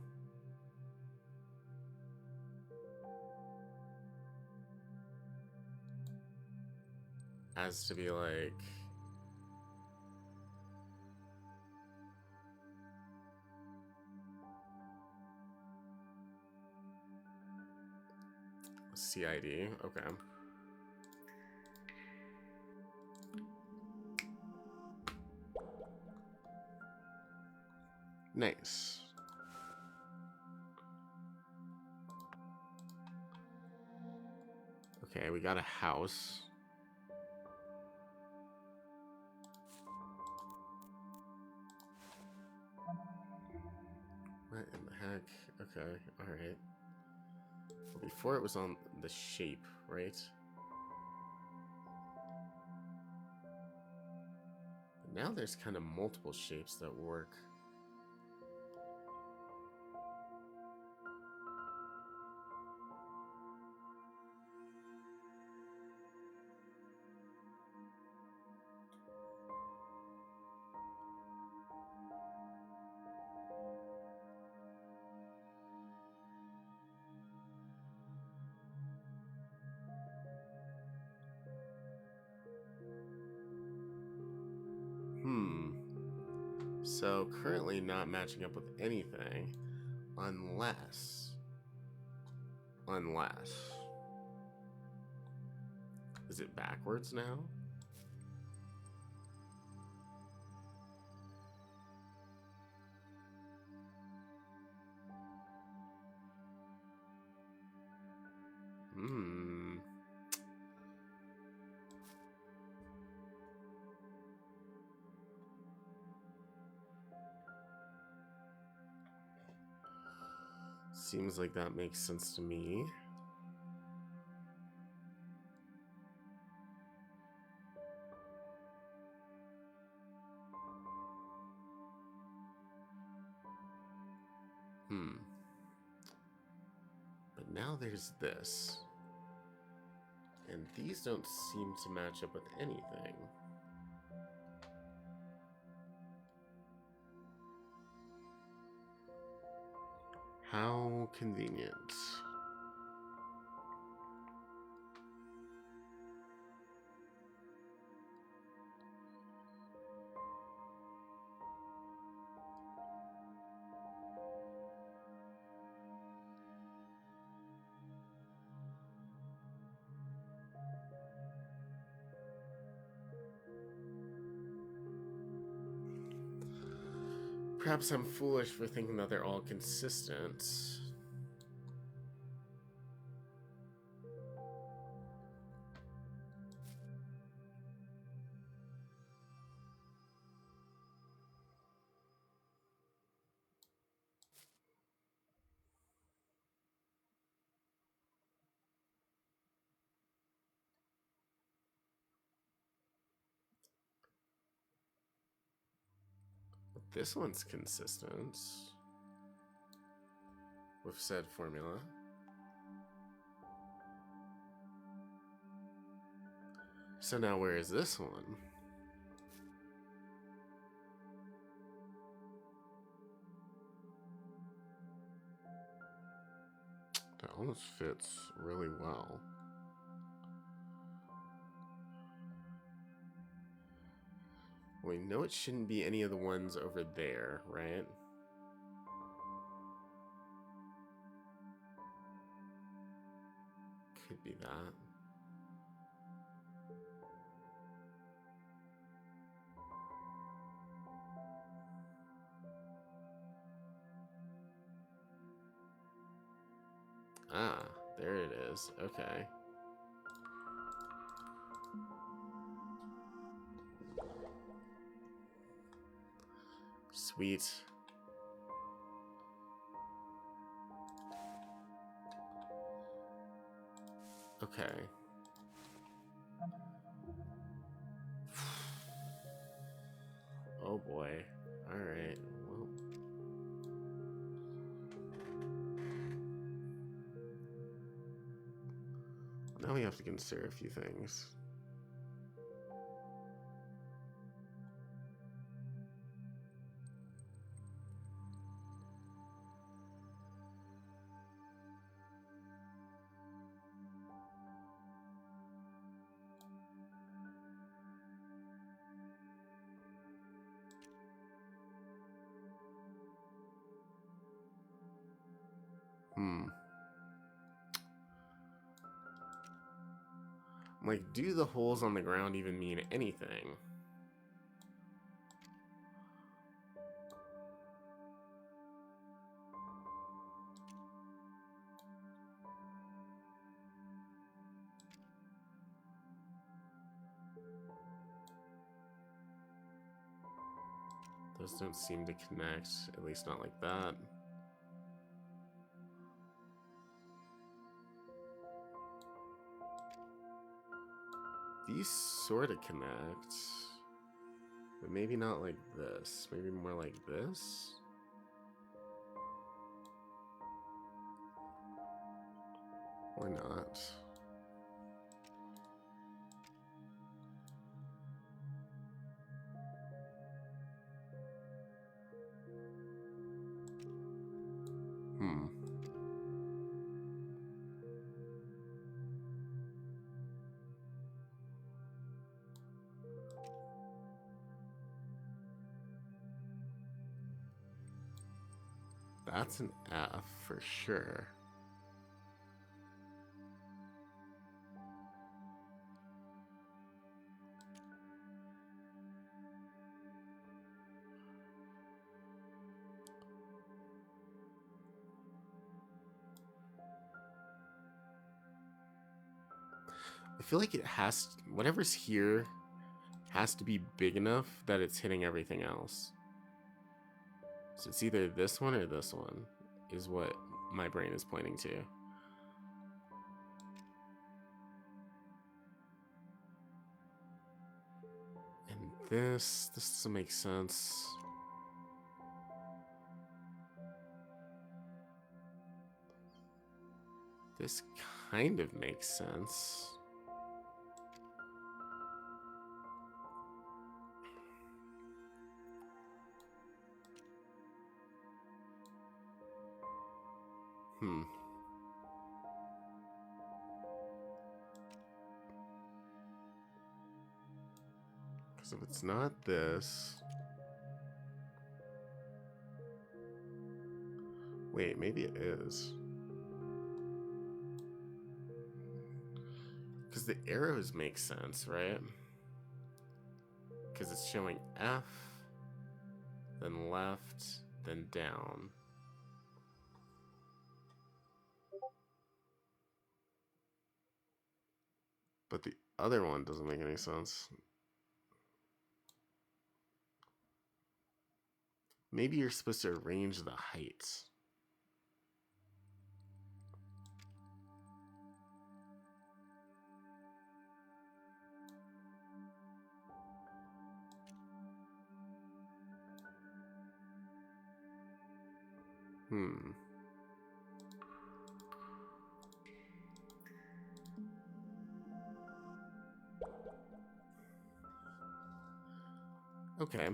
As to be like... CID. Okay. Nice. Okay, we got a house. What in the heck? Okay, alright. Before it was on the shape, right? But now there's kind of multiple shapes that work. So currently not matching up with anything unless is it backwards now? Seems like that makes sense to me. But now there's this. And these don't seem to match up with anything. How convenient. Perhaps I'm foolish for thinking that they're all consistent. But this one's consistent with said formula. So now where is this one? That almost fits really well. We know it shouldn't be any of the ones over there, right? Could be that. Ah, there it is. Okay. Sweet. Okay. Oh boy. Alright, well. Now we have to consider a few things. Like, do the holes on the ground even mean anything? Those don't seem to connect, at least not like that. These sort of connect, but maybe not like this. Maybe more like this? Or not? That's an F for sure. I feel like it has, whatever's here has to be big enough that it's hitting everything else. So it's either this one or this one is what my brain is pointing to. And this doesn't make sense. This kind of makes sense. Because if it's not this... Wait, maybe it is. Because the arrows make sense, right? Because it's showing F, then left, then down. But the other one doesn't make any sense. Maybe you're supposed to arrange the heights. Okay.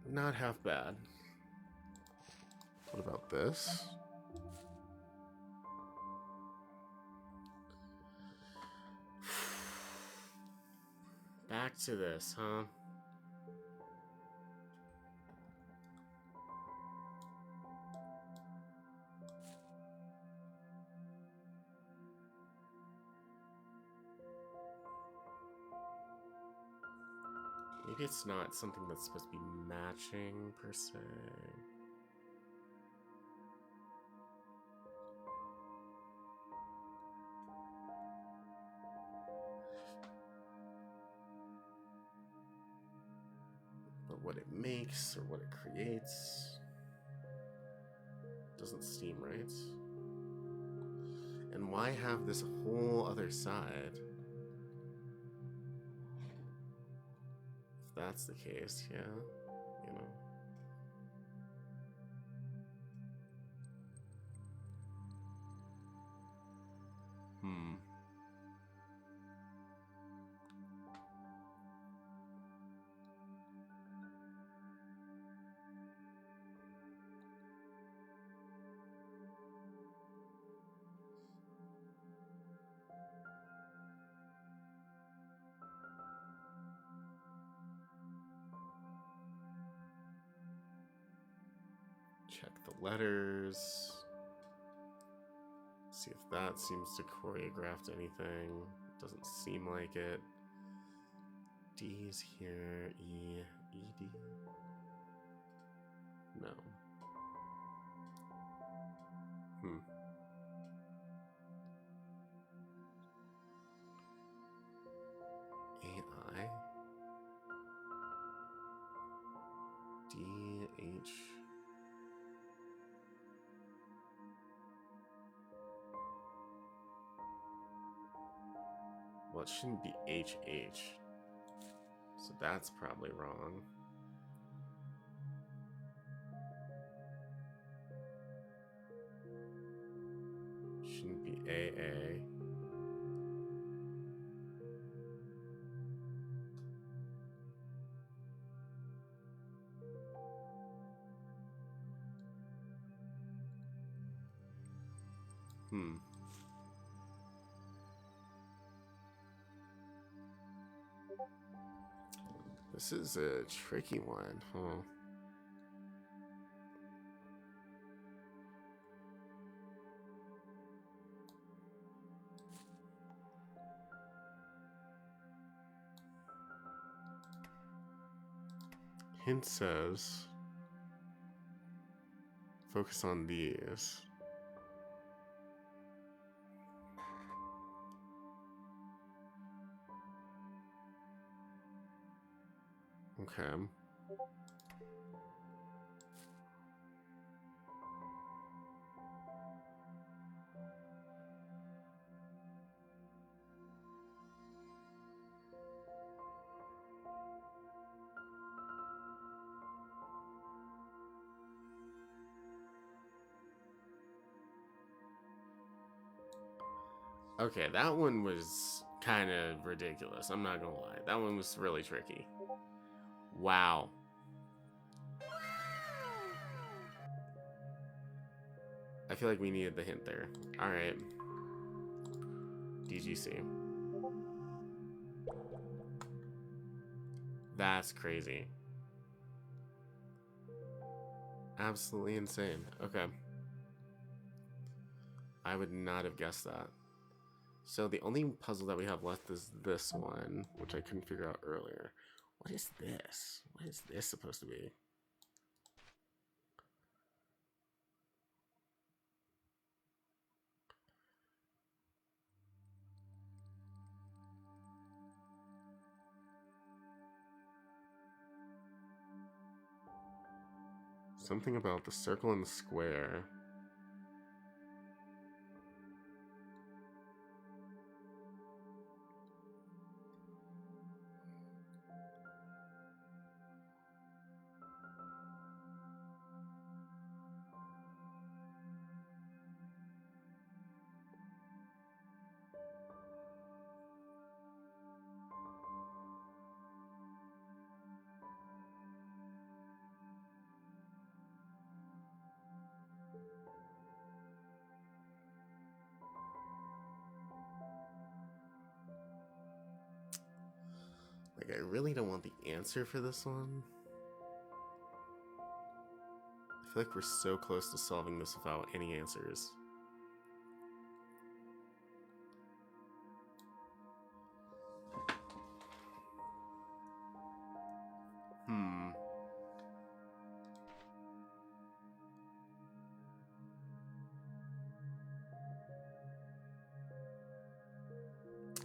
Not half bad. What about this? Back to this, huh? Maybe it's not something that's supposed to be matching, per se. But what it makes, or what it creates, doesn't seem right. And why have this whole other side? If that's the case, yeah, you know. Check the letters. See if that seems to choreograph anything. Doesn't seem like it. D's here. E. D. No. A-I. D-H. Well, it shouldn't be H-H. So that's probably wrong. Shouldn't be A-A. This is a tricky one, huh? Hint says focus on these. Okay. Okay, that one was kind of ridiculous. I'm not gonna lie. That one was really tricky. Wow. I feel like we needed the hint there. Alright. DGC. That's crazy. Absolutely insane. Okay. I would not have guessed that. So the only puzzle that we have left is this one, which I couldn't figure out earlier. What is this? What is this supposed to be? Something about the circle and the square. Like, I really don't want the answer for this one. I feel like we're so close to solving this without any answers.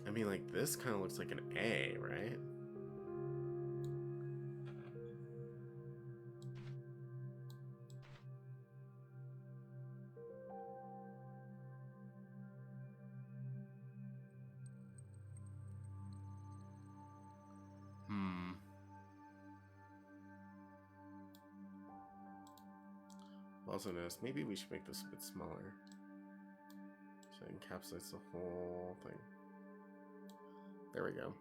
I mean, like, this kind of looks like an A, right? Also noticed maybe we should make this a bit smaller. So it encapsulates the whole thing. There we go.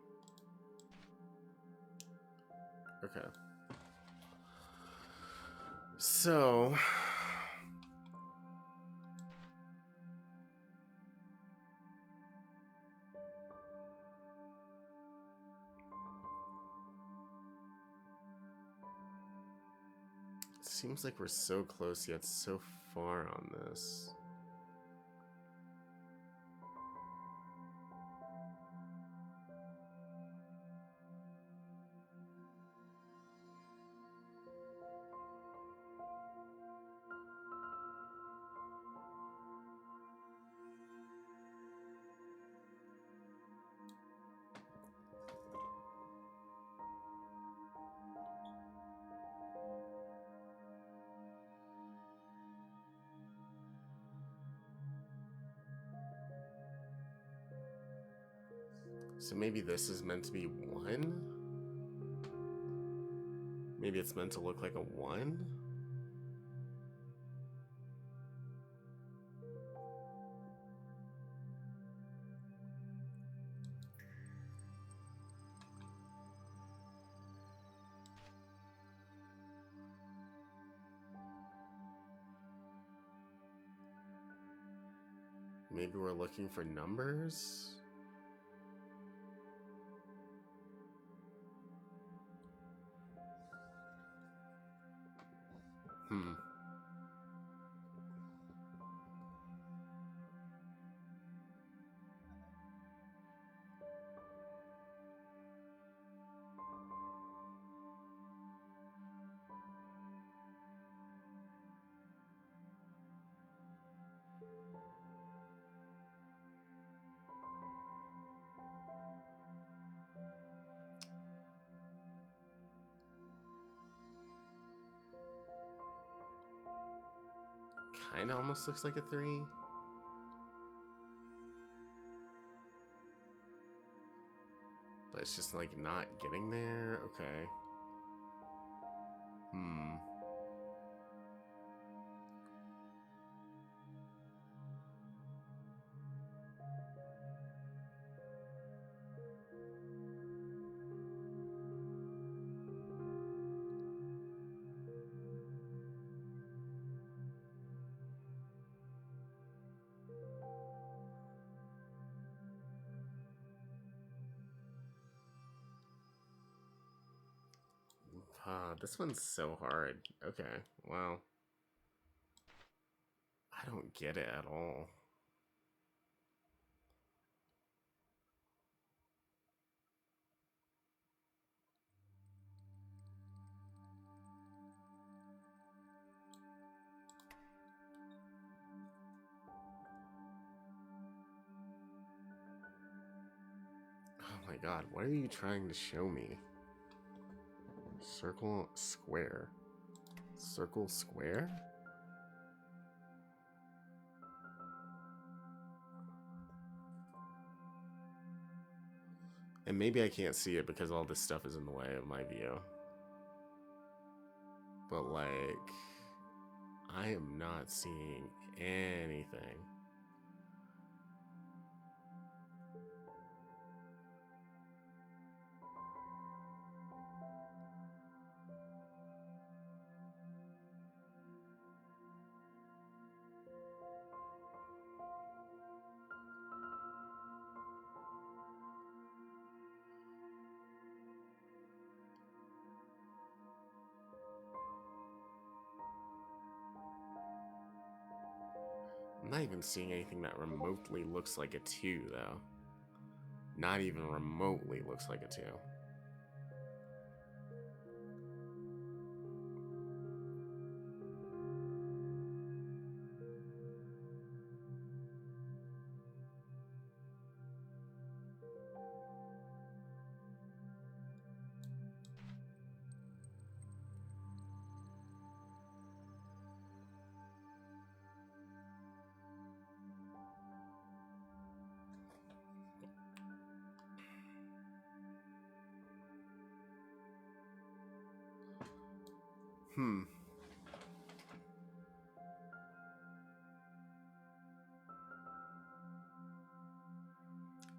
Okay. So seems like we're so close yet so far on this. So maybe this is meant to be 1? Maybe it's meant to look like a 1? Maybe we're looking for numbers? Kinda almost looks like a 3. But it's just like not getting there. Okay. This one's so hard. Okay, well, I don't get it at all. Oh my god, what are you trying to show me? Circle, square. Circle, square? And maybe I can't see it because all this stuff is in the way of my view. But like, I am not seeing anything. I'm not even seeing anything that remotely looks like a 2, though. Not even remotely looks like a 2.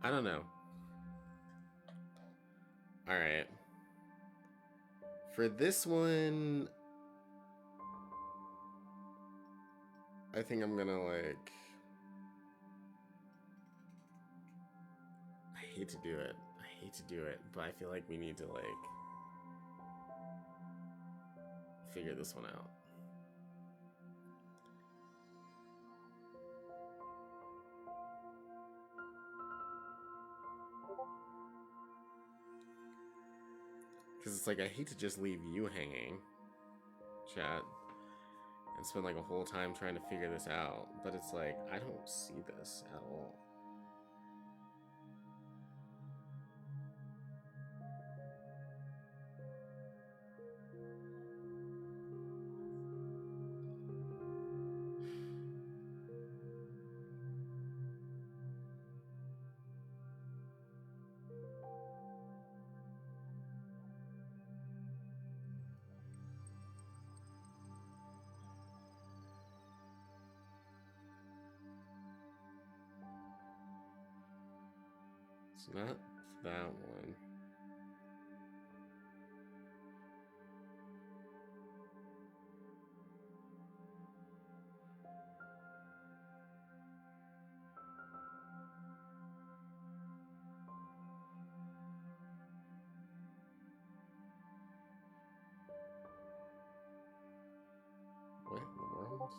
I don't know. Alright. For this one, I think I'm gonna like... I hate to do it. I hate to do it, but I feel like we need to like figure this one out. Because it's like, I hate to just leave you hanging, chat, and spend like a whole time trying to figure this out. But it's like, I don't see this at all. It's not that one. What in the world?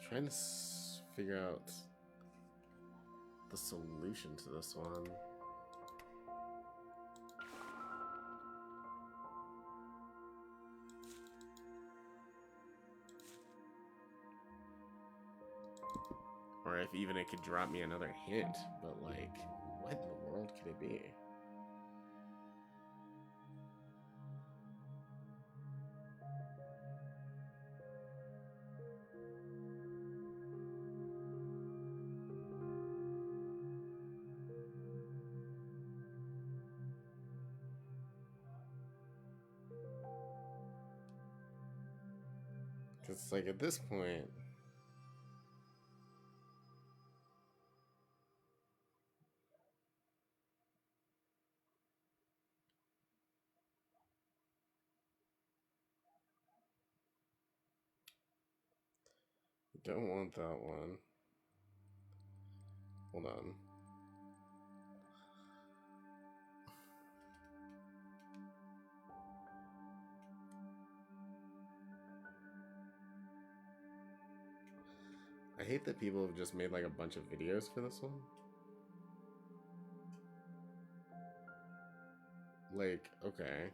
Trying to figure out the solution to this one. Or if even it could drop me another hint, but like, what in the world could it be? Because like at this point, don't want that one. Hold on. I hate that people have just made like a bunch of videos for this one. Like, okay.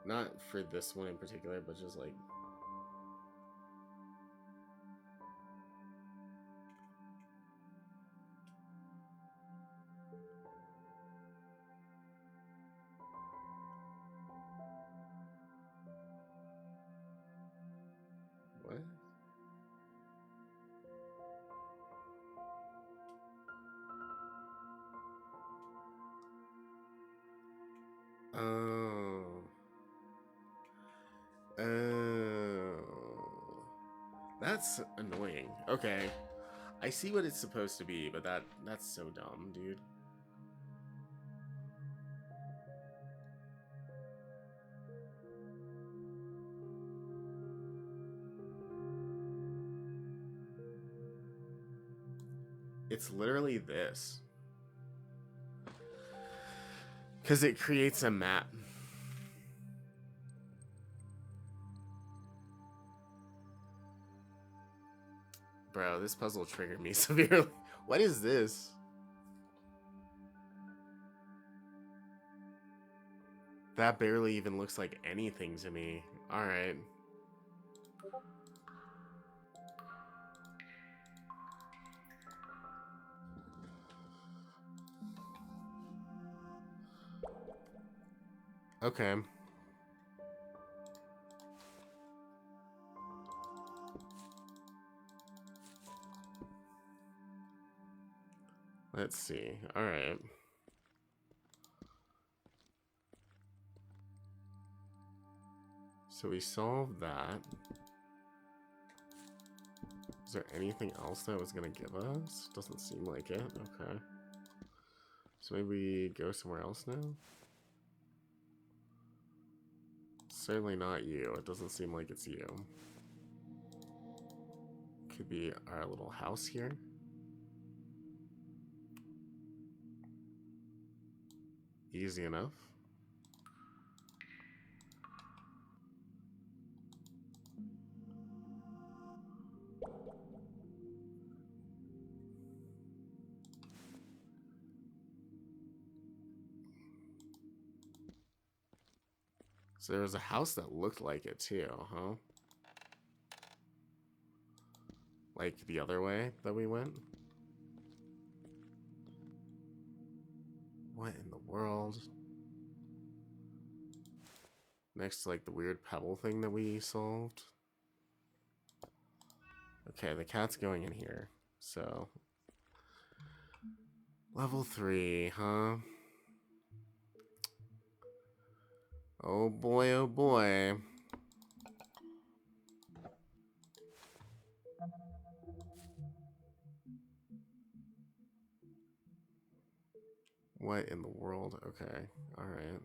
Not for this one in particular, but just like... What? Oh. Oh. That's annoying. Okay. I see what it's supposed to be, but that's so dumb, dude. It's literally this. Because it creates a map. Bro, this puzzle triggered me severely. What is this? That barely even looks like anything to me. Alright. Okay. Let's see. Alright. So we solved that. Is there anything else that was gonna give us? Doesn't seem like it. Okay. So maybe we go somewhere else now? Certainly not you. It doesn't seem like it's you. Could be our little house here. Easy enough. So there was a house that looked like it too, huh? Like the other way that we went? What in the world? Next to like the weird pebble thing that we solved. Okay, the cat's going in here. So level 3, huh? Oh boy, oh boy. What in the world? Okay, alright.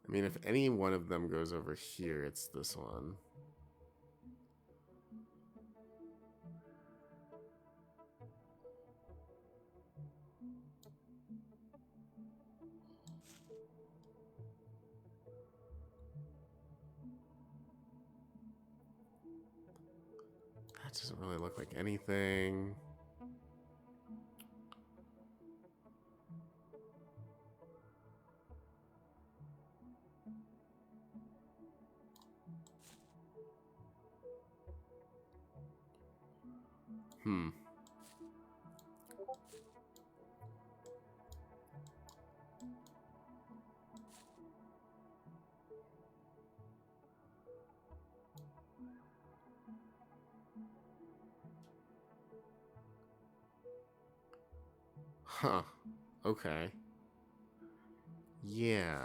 I mean, if any one of them goes over here, it's this one. That doesn't really look like anything. Hmm. Huh. Okay. Yeah.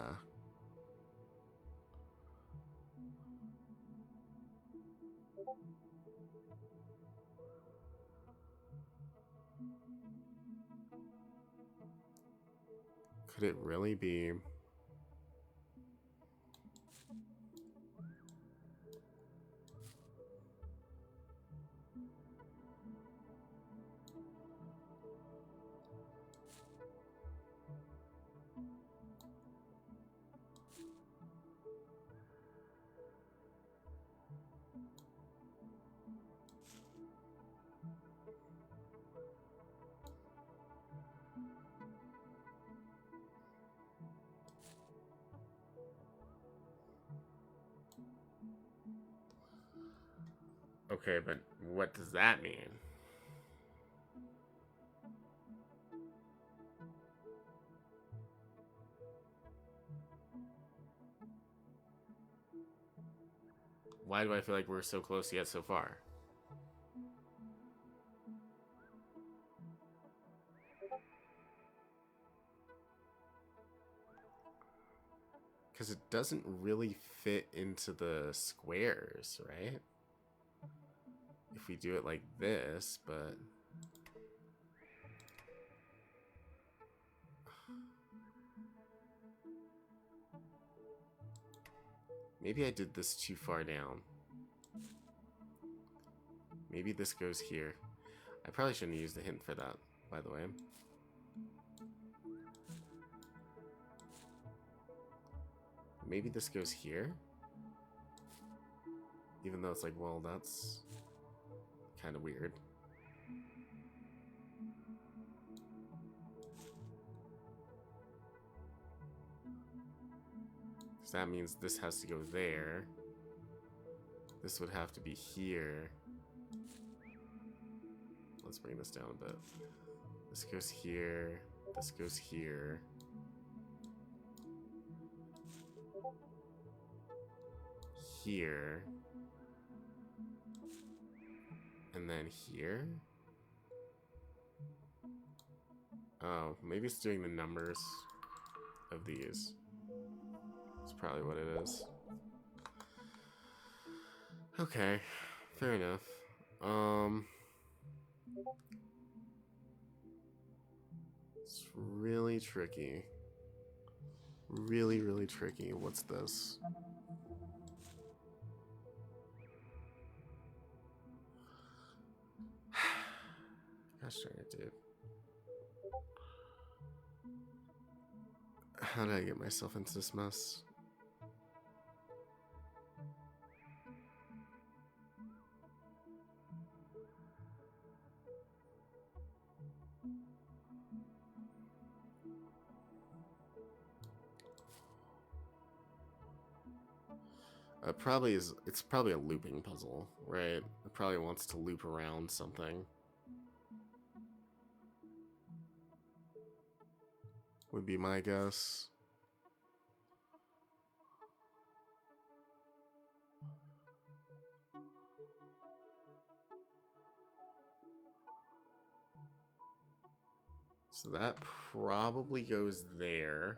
Could it really be? Okay, but what does that mean? Why do I feel like we're so close yet so far? Because it doesn't really fit into the squares, right? If we do it like this, but... Maybe I did this too far down. Maybe this goes here. I probably shouldn't use the hint for that, by the way. Maybe this goes here? Even though it's like, well, that's kind of weird. So that means this has to go there. This would have to be here. Let's bring this down a bit. This goes here. This goes here. Here. And then here. Oh, maybe it's doing the numbers of these. That's probably what it is. Okay, fair enough. It's really tricky. Really, really tricky. What's this? Gosh darn it, dude. How did I get myself into this mess? It's probably a looping puzzle, right? It probably wants to loop around something. Would be my guess. So that probably goes there.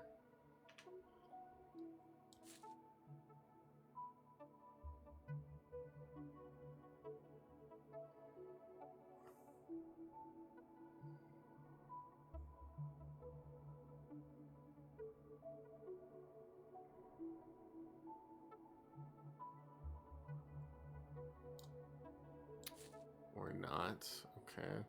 Or not. Okay.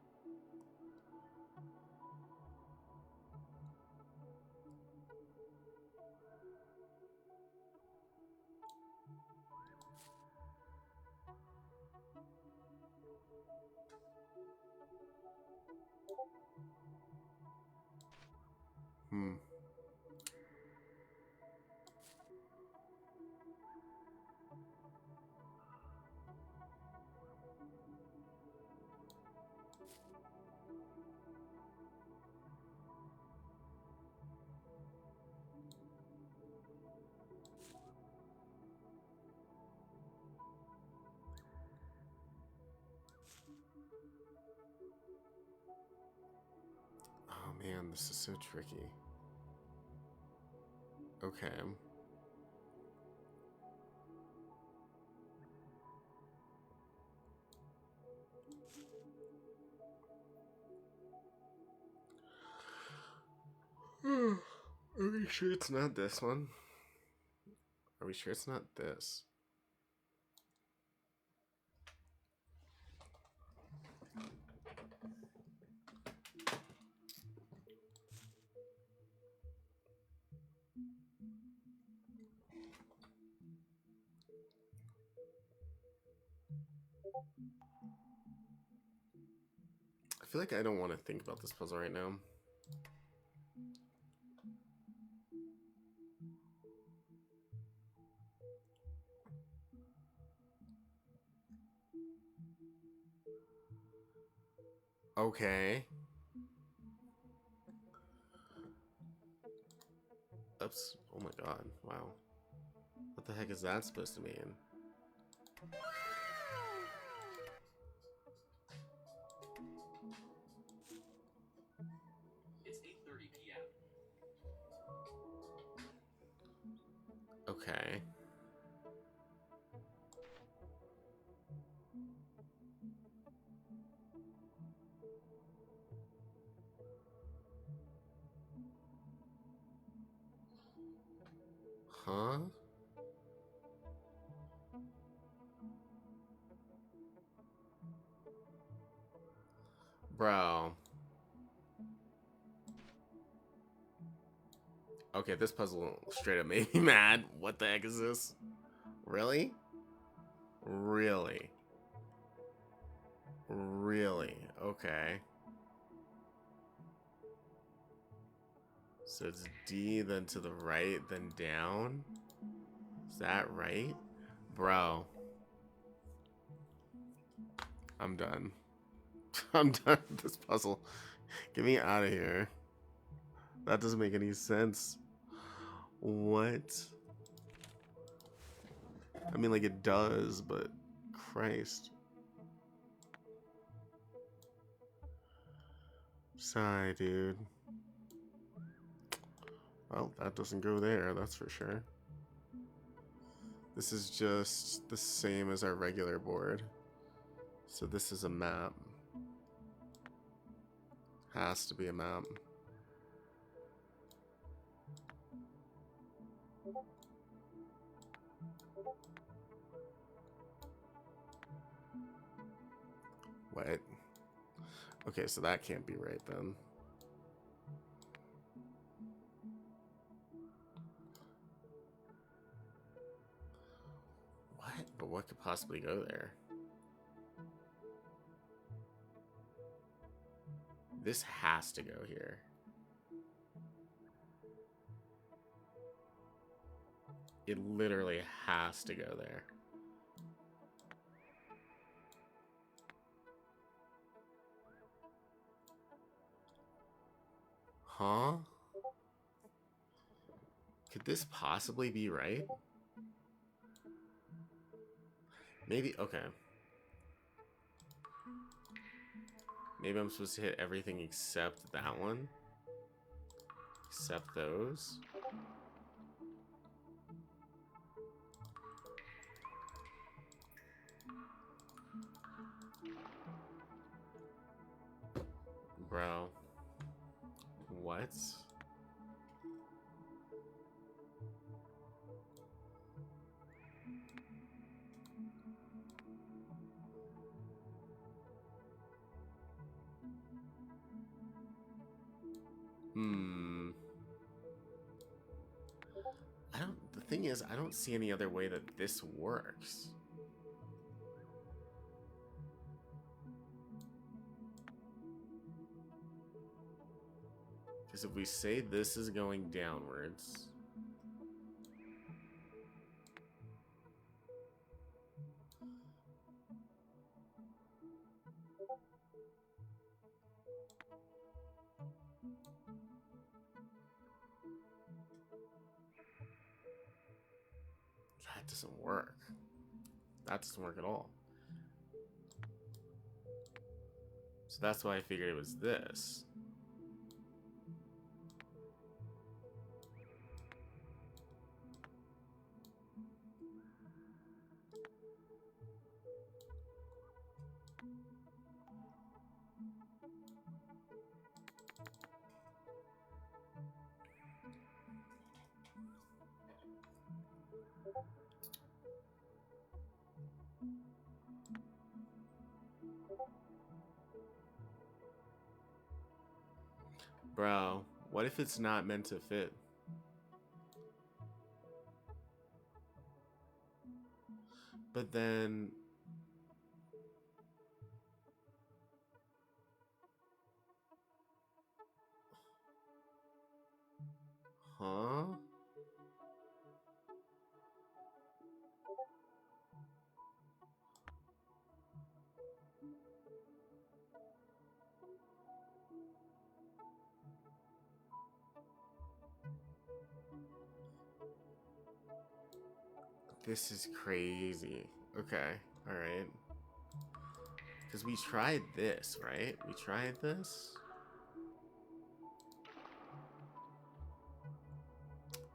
Oh man, this is so tricky. Okay. Are we sure it's not this one? Are we sure it's not this? I feel like I don't want to think about this puzzle right now. Okay. Oops. Oh my god. Wow. What the heck is that supposed to mean? It's 8:30 p.m. Okay. Huh? Bro. Okay, this puzzle straight up made me mad. What the heck is this? Really? Really? Really? Okay. So it's D, then to the right, then down? Is that right? Bro, I'm done. I'm done with this puzzle. Get me out of here. That doesn't make any sense. What? I mean, like, it does, but Christ. Sigh, dude. Well, that doesn't go there, that's for sure. This is just the same as our regular board. So this is a map. Has to be a map. What? Okay, so that can't be right then. What? But what could possibly go there? This has to go here. It literally has to go there. Huh? Could this possibly be right? Maybe, okay. Maybe I'm supposed to hit everything except that one. Except those. Bro. What? The thing is, I don't see any other way that this works. Because if we say this is going downwards... That doesn't work. That doesn't work at all. So that's why I figured it was this. Bro, what if it's not meant to fit? But then... Huh? This is crazy. Okay, alright. Because we tried this, right? We tried this?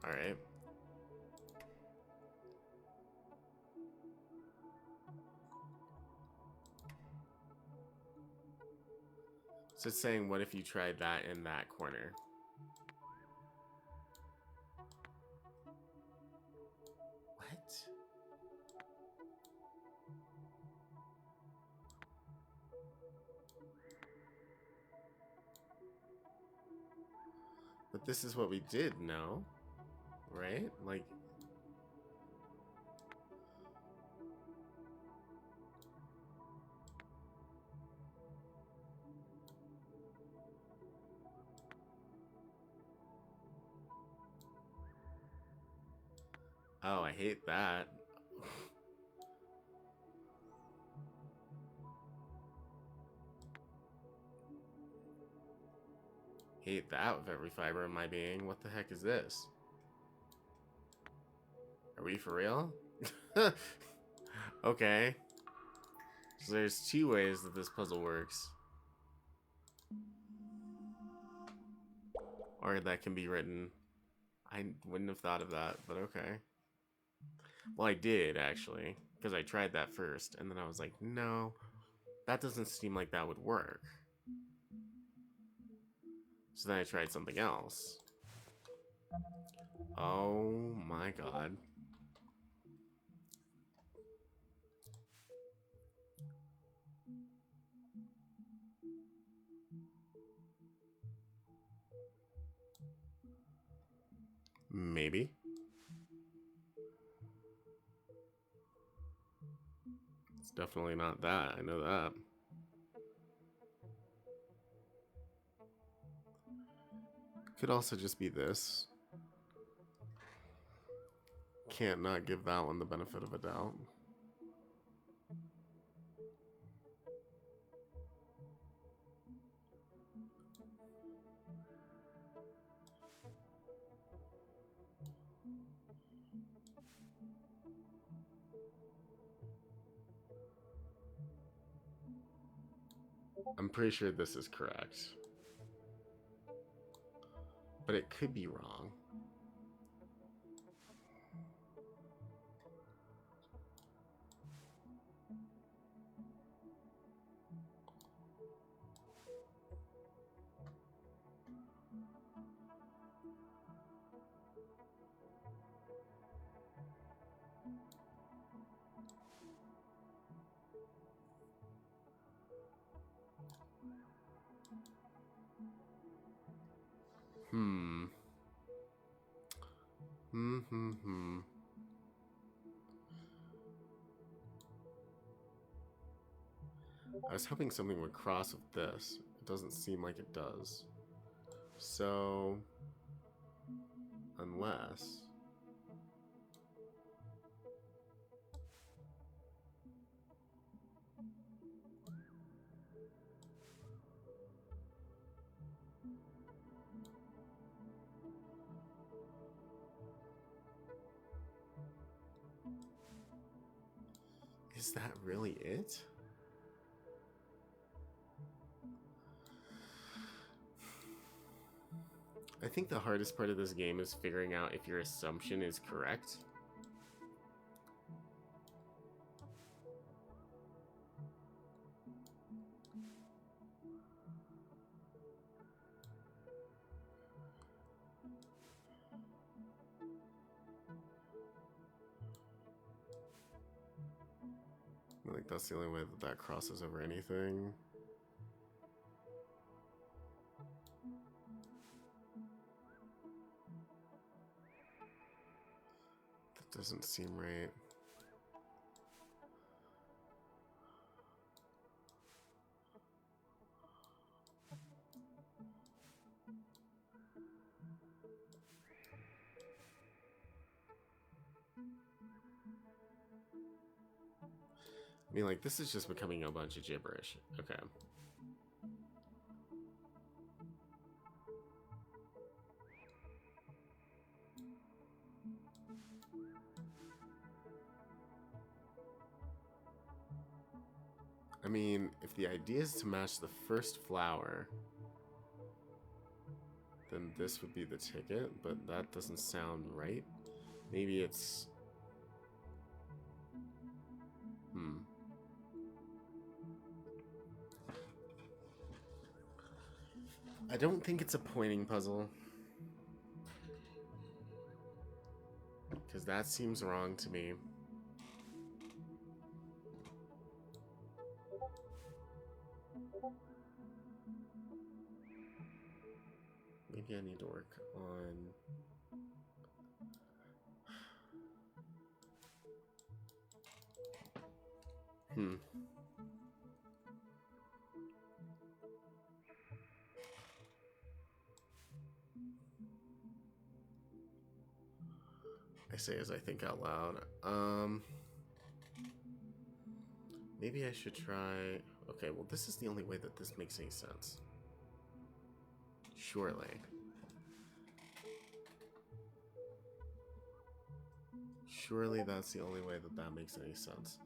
Alright. So it's saying, what if you tried that in that corner? What? But this is what we did, no? Right? Like... Oh, I hate that. Hate that with every fiber of my being. What the heck is this? Are we for real? Okay. So there's two ways that this puzzle works. Or that can be written. I wouldn't have thought of that, but okay. Well, I did, actually. Because I tried that first, and then I was like, no, that doesn't seem like that would work. So then I tried something else. Oh my god. Maybe. It's definitely not that. I know that. Could also just be this. Can't not give that one the benefit of a doubt. I'm pretty sure this is correct. But it could be wrong. Hmm. Hmm. I was hoping something would cross with this. It doesn't seem like it does. So, unless... Is that really it? I think the hardest part of this game is figuring out if your assumption is correct. Like, that's the only way that that crosses over anything. That doesn't seem right. I mean, like, this is just becoming a bunch of gibberish. Okay. I mean, if the idea is to match the first flower, then this would be the ticket, but that doesn't sound right. Maybe it's... I don't think it's a pointing puzzle. Because that seems wrong to me. Maybe I need to work on... I say as I think out loud. Maybe I should try... Okay, well this is the only way that this makes any sense. Surely. Surely that's the only way that that makes any sense.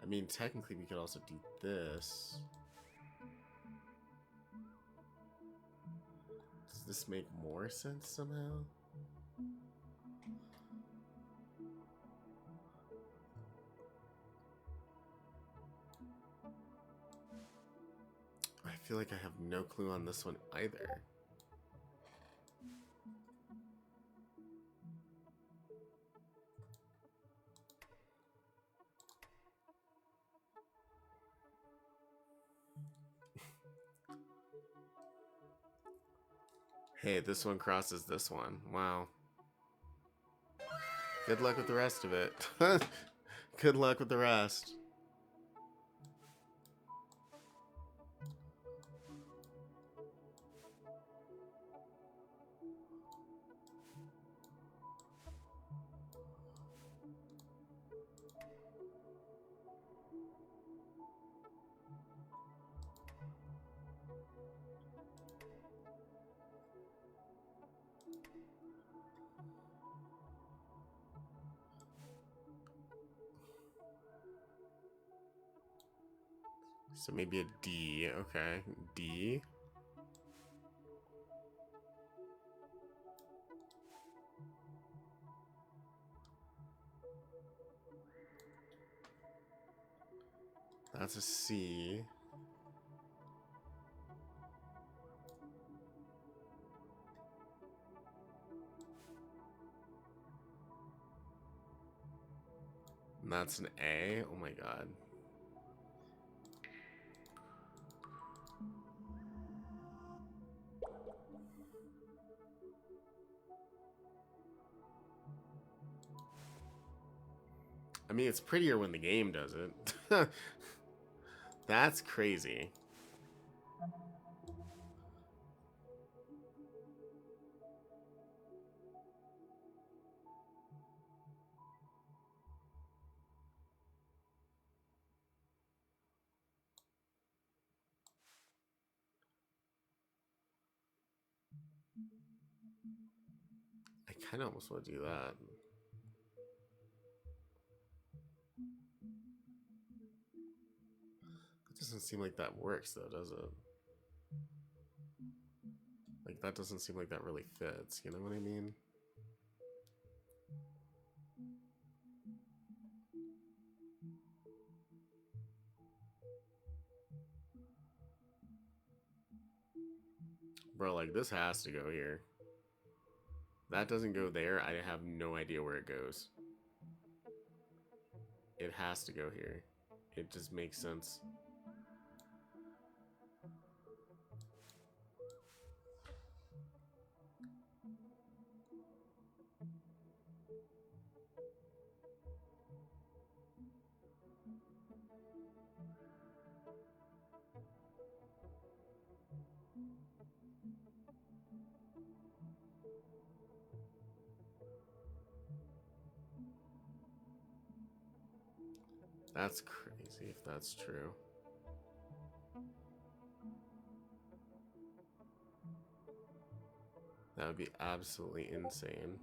I mean, technically we could also do this. Does this make more sense somehow? I feel like I have no clue on this one either. Hey, this one crosses this one. Wow. Good luck with the rest of it. Good luck with the rest. So maybe a D. Okay. D. That's a C. And that's an A. Oh my god. I mean, it's prettier when the game does it. That's crazy. I kind of almost want to do that. It doesn't seem like that works, though, does it? Like, that doesn't seem like that really fits. You know what I mean? Bro, like, this has to go here. That doesn't go there. I have no idea where it goes. It has to go here. It just makes sense. That's crazy if that's true. That would be absolutely insane.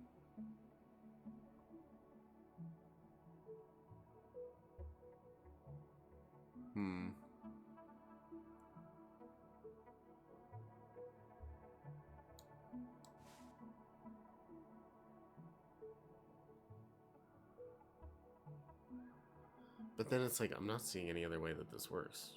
Hmm. But then it's like, I'm not seeing any other way that this works.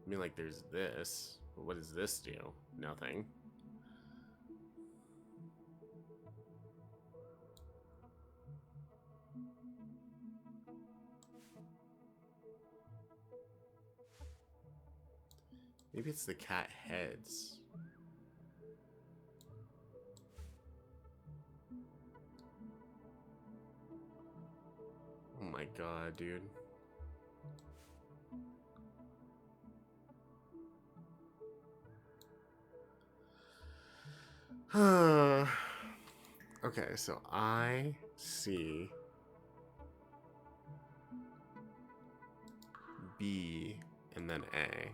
I mean, like, there's this. But what does this do? Nothing. Maybe it's the cat heads. Oh my god, dude. Okay, so I see B and then A.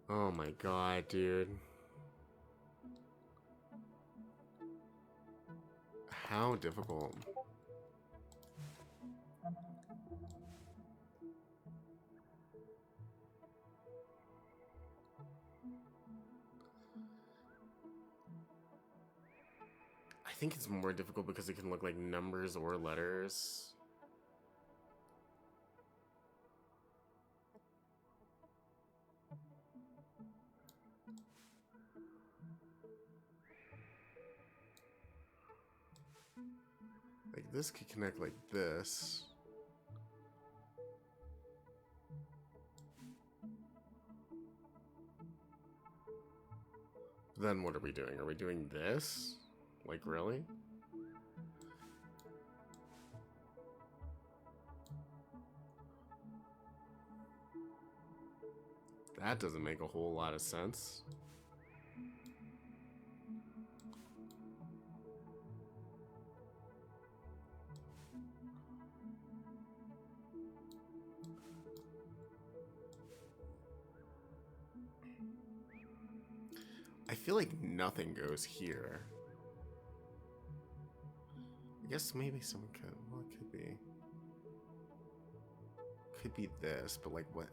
Oh my god, dude. How difficult. I think it's more difficult because it can look like numbers or letters. Like this could connect like this. Then what are we doing? Are we doing this? Like really? That doesn't make a whole lot of sense. I feel like nothing goes here. I guess maybe someone could. Well, it could be. Could be this, but like what?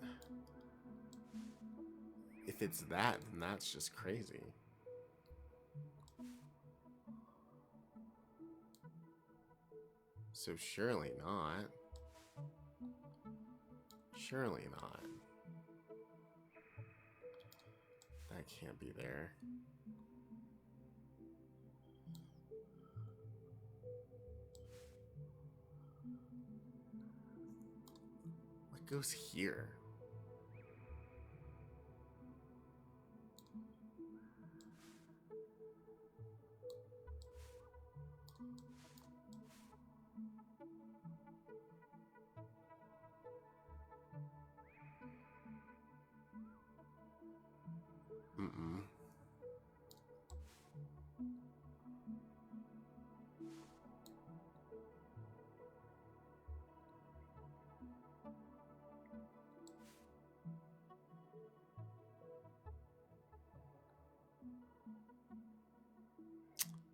If it's that, then that's just crazy. So surely not. Surely not. That can't be there. What goes here? Mm-mm.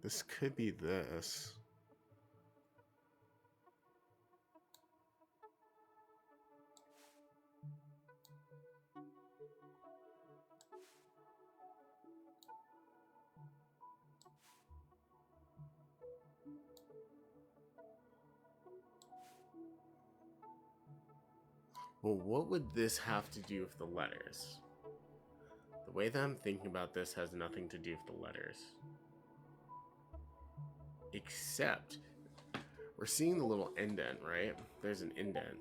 This could be this. Well, what would this have to do with the letters? The way that I'm thinking about this has nothing to do with the letters. Except, we're seeing the little indent, right? There's an indent.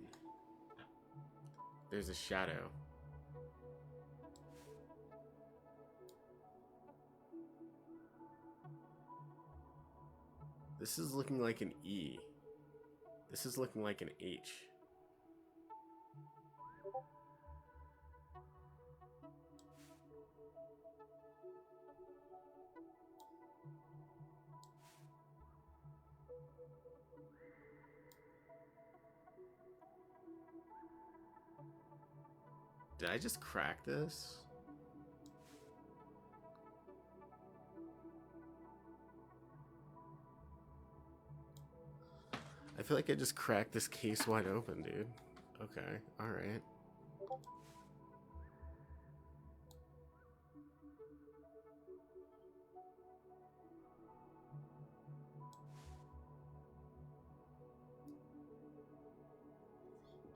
There's a shadow. This is looking like an E. This is looking like an H. Did I just crack this? I feel like I just cracked this case wide open, dude. Okay, alright.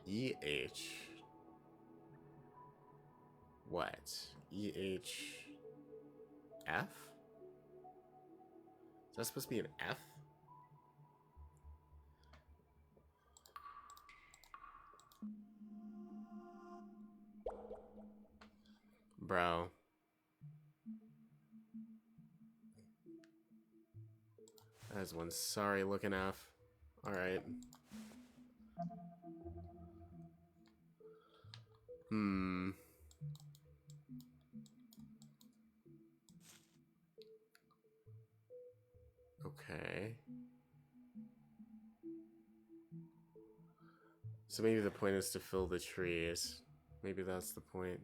EH. What? EHF? Is that supposed to be an F? Bro. That is one sorry looking F. Alright. Hmm. Okay. So maybe the point is to fill the trees. Maybe that's the point.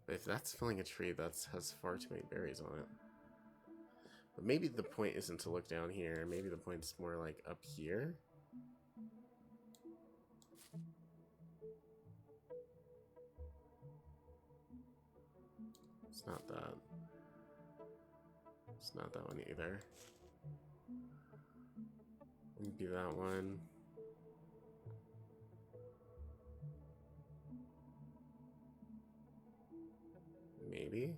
But if that's filling a tree, that has far too many berries on it. But maybe the point isn't to look down here. Maybe the point's more like up here. It's not that. It's not that one either. Maybe that one. Maybe.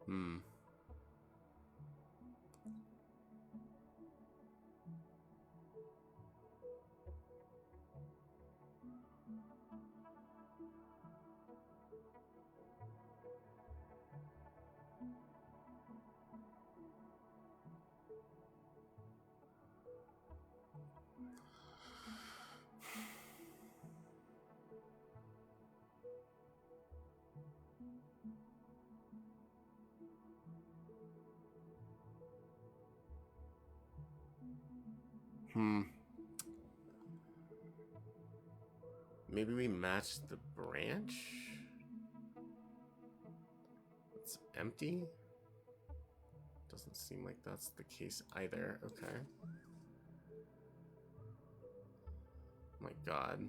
Hmm. Hmm. Maybe we match the branch? It's empty? Doesn't seem like that's the case either. Okay. My god.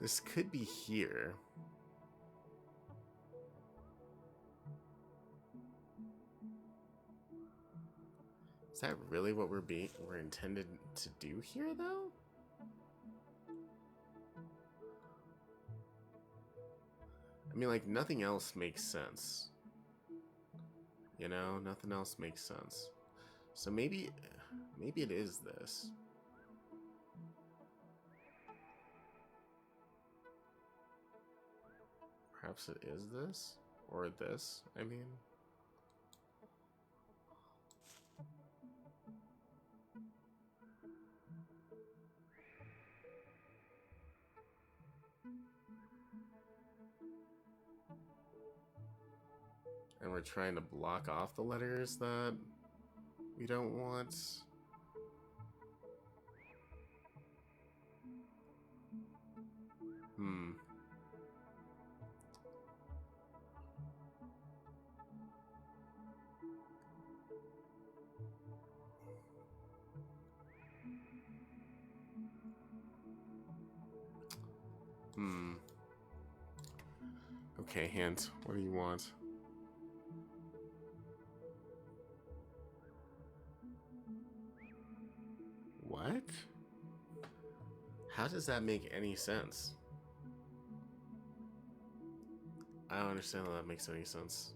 This could be here. Is that really what we're intended to do here, though? I mean, like, nothing else makes sense. You know, nothing else makes sense. So maybe it is this. Perhaps it is this? Or this, I mean. And we're trying to block off the letters that we don't want. Hmm. Hmm. Okay, hint. What do you want? What? How does that make any sense? I don't understand how that makes any sense.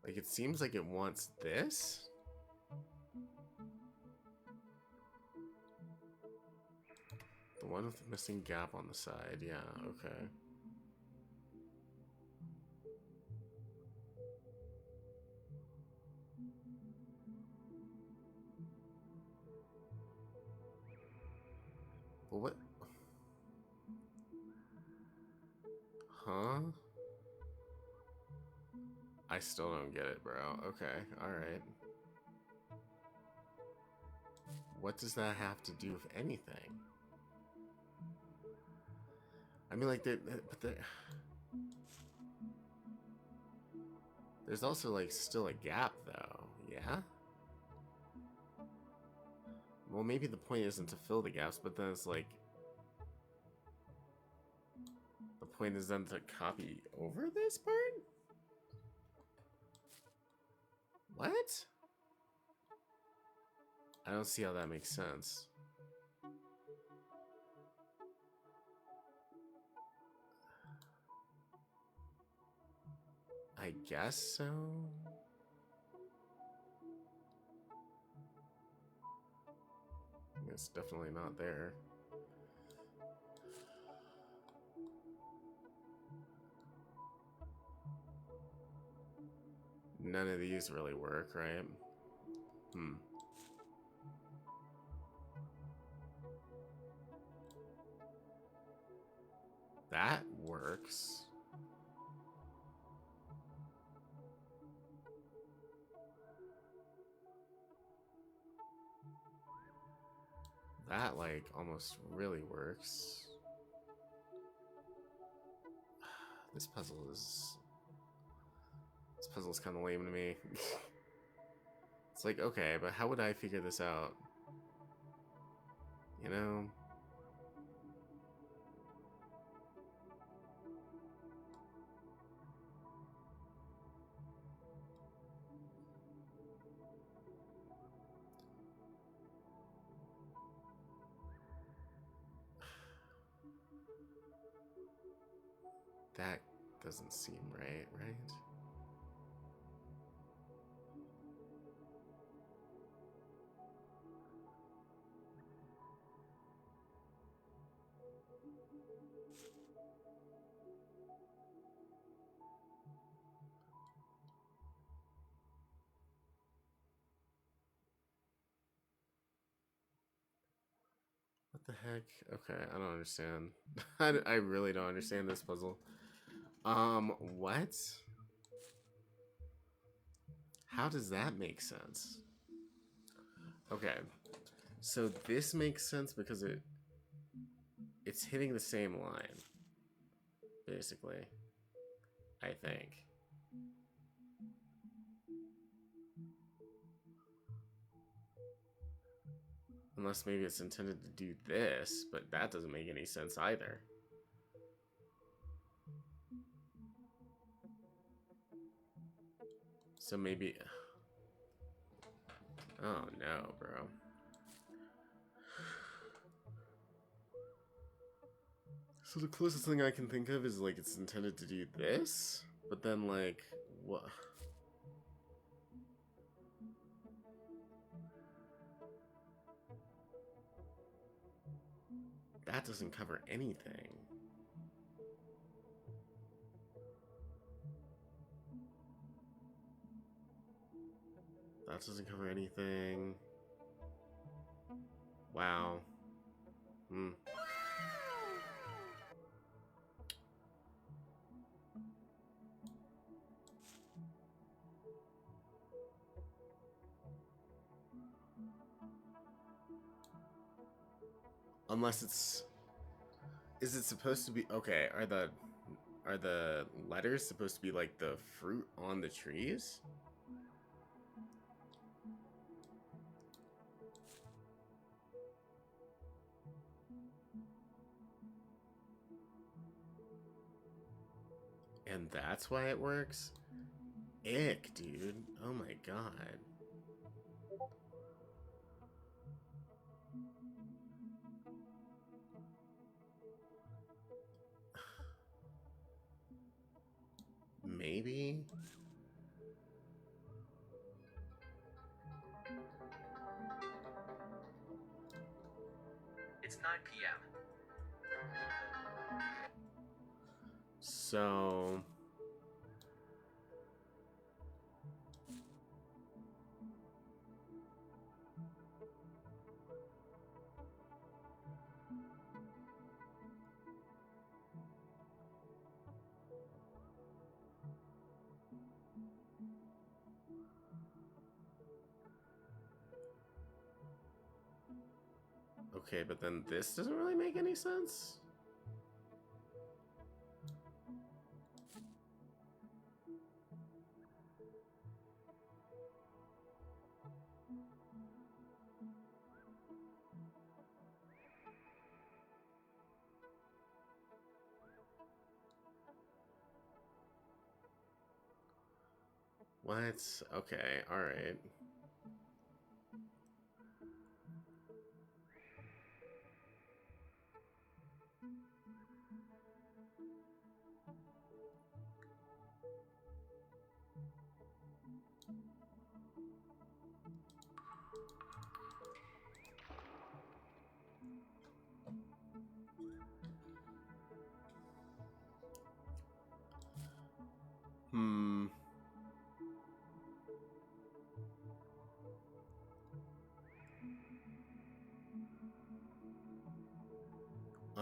Like, it seems like it wants this? The one with the missing gap on the side, yeah, okay. Well, what? Huh? I still don't get it, bro. Okay, alright. What does that have to do with anything? I mean, like, there's also, like, still a gap, though. Yeah? Well, maybe the point isn't to fill the gaps, but then it's like... The point is then to copy over this part? What? I don't see how that makes sense. I guess so. It's definitely not there. None of these really work, right? That works. That, like, almost really works. This puzzle's kind of lame to me. It's like, okay, but how would I figure this out? You know? That doesn't seem right, right? What the heck? Okay, I don't understand. I really don't understand this puzzle. What? How does that make sense? Okay, so this makes sense because it's hitting the same line, basically. I think. Unless maybe it's intended to do this, but that doesn't make any sense either. So maybe... Oh no, bro. So the closest thing I can think of is like it's intended to do this, but then like what? That doesn't cover anything. That doesn't cover anything. Wow. Unless it's... Is it supposed to be... Okay, are the letters supposed to be like the fruit on the trees? And that's why it works? Ick, dude. Oh my god. Maybe? It's 9 p.m. So... Okay, but then this doesn't really make any sense? What? Okay, alright.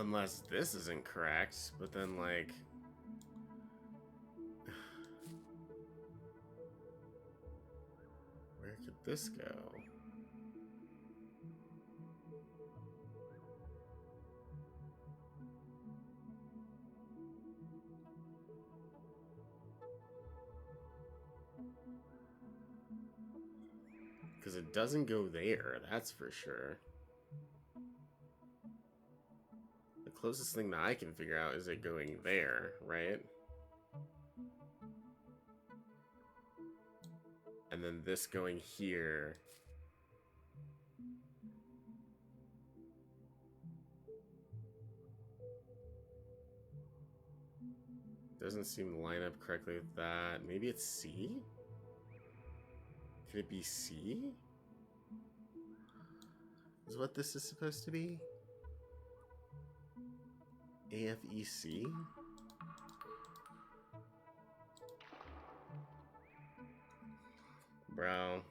Unless this isn't correct, but then, like... Where could this go? Because it doesn't go there, that's for sure. The closest thing that I can figure out is it going there, right? And then this going here. Doesn't seem to line up correctly with that. Maybe it's C? Could it be C? Is what this is supposed to be? AFEC? Bro.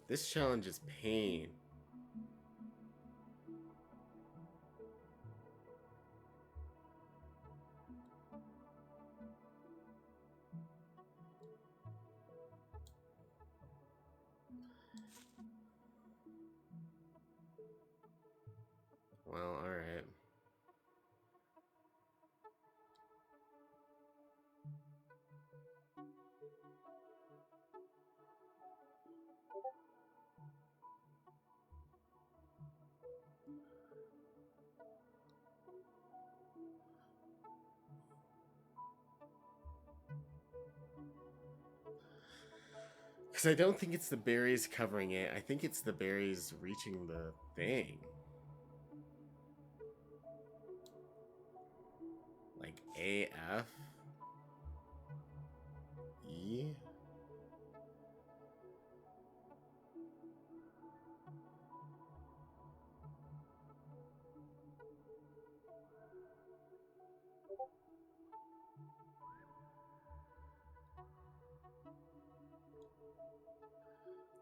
This challenge is pain. Well, alright. Because I don't think it's the berries covering it. I think it's the berries reaching the thing. Like AF? E?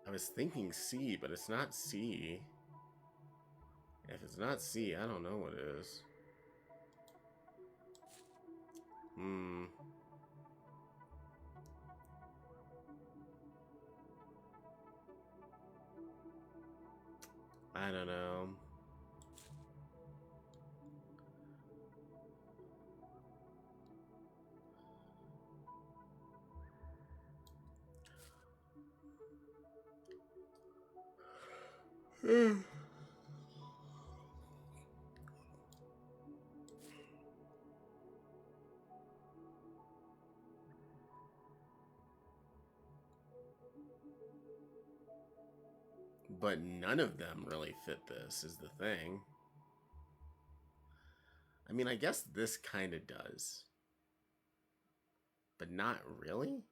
I was thinking C, but it's not C. If it's not C, I don't know what it is. I don't know. But none of them really fit this, is the thing. I mean, I guess this kind of does. But not really?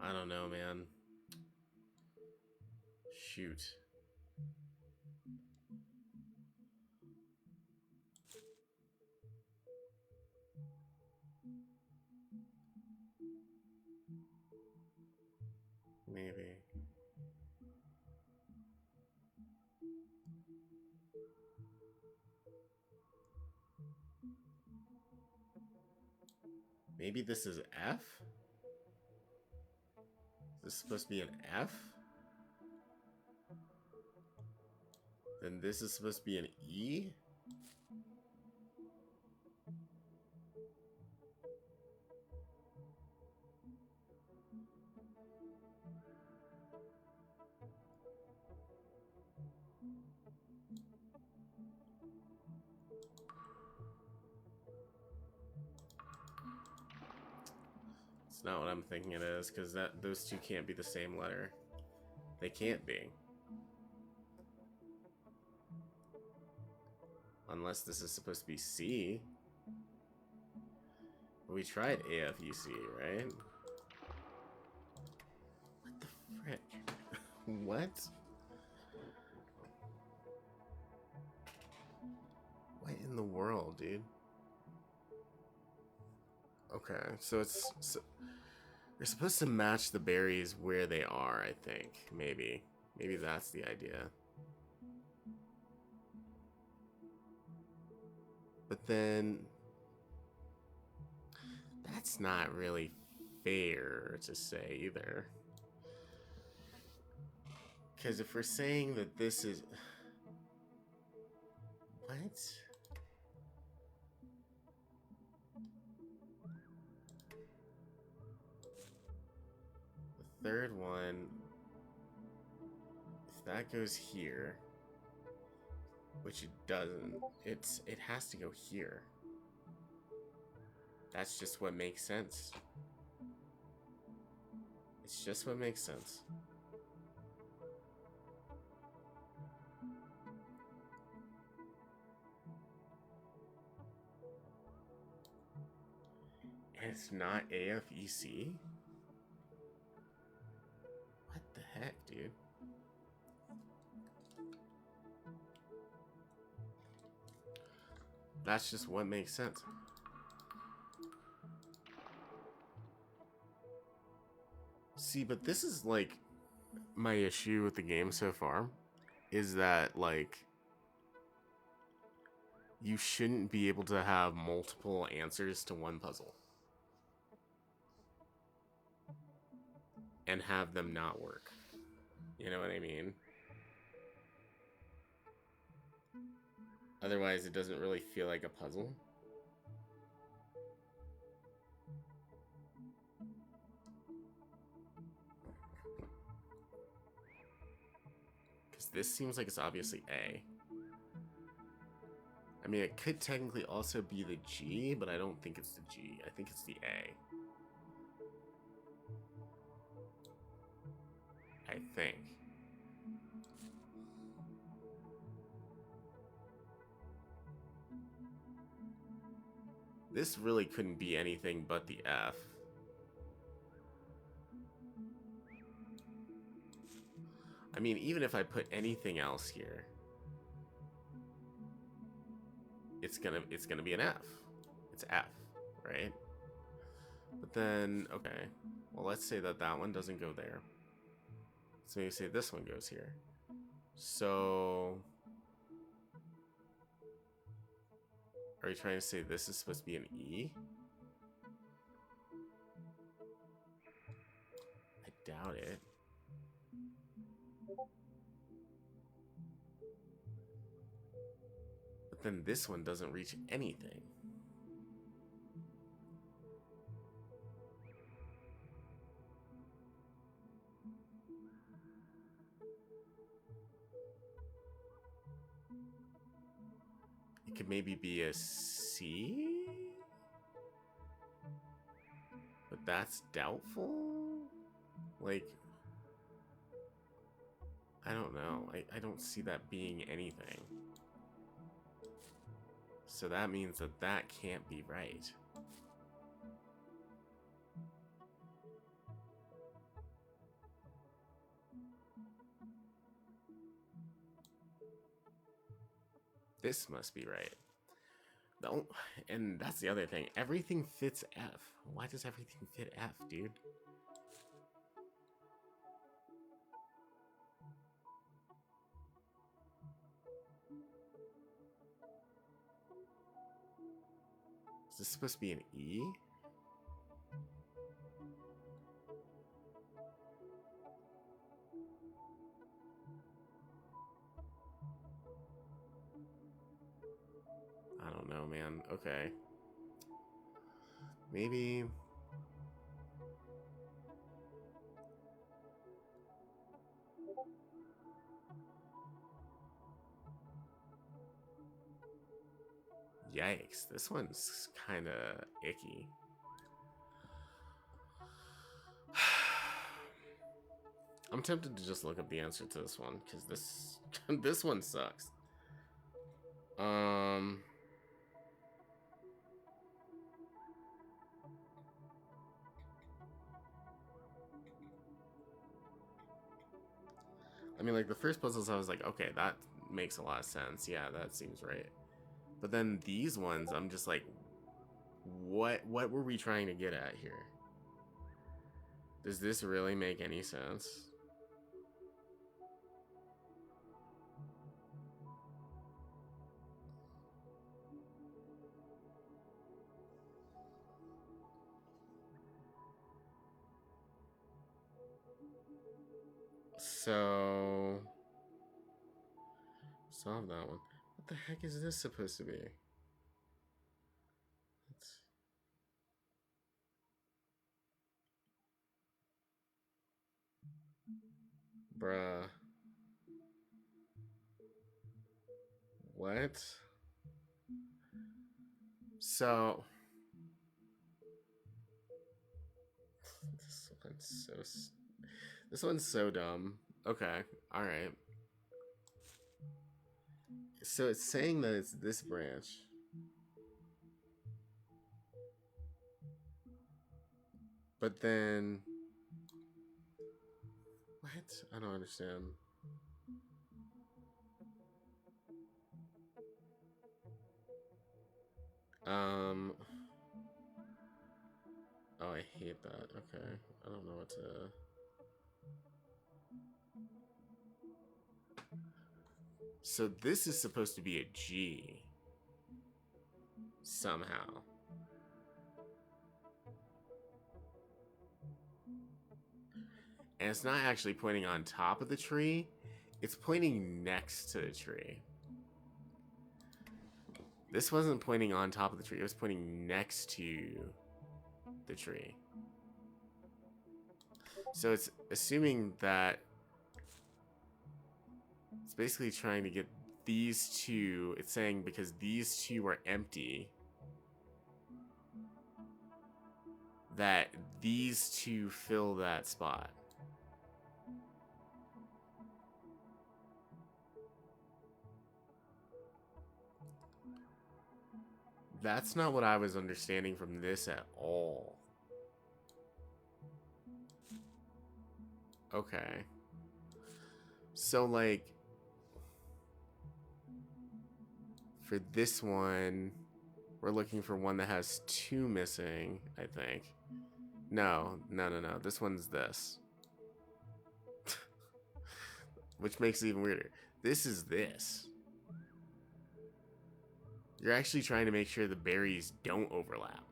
I don't know, man. Shoot. Maybe. Maybe this is F? Is this supposed to be an F? Then this is supposed to be an E? It's not what I'm thinking it is, because those two can't be the same letter. They can't be. Unless this is supposed to be C. We tried AFEC, right? What the frick? What? What in the world, dude? Okay, so you're supposed to match the berries where they are, I think. Maybe. Maybe that's the idea. But then that's not really fair to say either. Because if we're saying that this is... What? The third one, if that goes here, which it doesn't, it has to go here. That's just what makes sense. It's just what makes sense. And it's not AFEC? What the heck, dude? That's just what makes sense. See, but this is like my issue with the game so far, is that like you shouldn't be able to have multiple answers to one puzzle and have them not work. You know what I mean? Otherwise, it doesn't really feel like a puzzle. Because this seems like it's obviously A. I mean, it could technically also be the G, but I don't think it's the G. I think it's the A. I think. This really couldn't be anything but the F. I mean, even if I put anything else here, it's gonna be an F. It's F, right? But then, okay. Well, let's say that that one doesn't go there. So maybe say this one goes here. So are you trying to say this is supposed to be an E? I doubt it. But then this one doesn't reach anything. It could maybe be a C? But that's doubtful? Like, I don't know. I don't see that being anything. So that means that that can't be right. This must be right. No, and that's the other thing. Everything fits F. Why does everything fit F, dude? Is this supposed to be an E? I don't know, man. Okay. Maybe... Yikes, this one's kind of icky. I'm tempted to just look up the answer to this one, because this one sucks. I mean, like, the first puzzles, I was like, okay, that makes a lot of sense. Yeah, that seems right. But then these ones, I'm just like, What were we trying to get at here? Does this really make any sense? So, solve that one. What the heck is this supposed to be? Let's... Bruh. What? So, this one's so dumb. Okay, all right. So it's saying that it's this branch. But then what? I don't understand. Oh, I hate that. Okay. I don't know what to... So this is supposed to be a G. Somehow. And it's not actually pointing on top of the tree. It's pointing next to the tree. This wasn't pointing on top of the tree. It was pointing next to the tree. So it's assuming that it's basically trying to get these two. It's saying because these two are empty, that these two fill that spot. That's not what I was understanding from this at all. Okay. So, like, for this one, we're looking for one that has two missing, I think. No. This one's this. Which makes it even weirder. This is this. You're actually trying to make sure the berries don't overlap.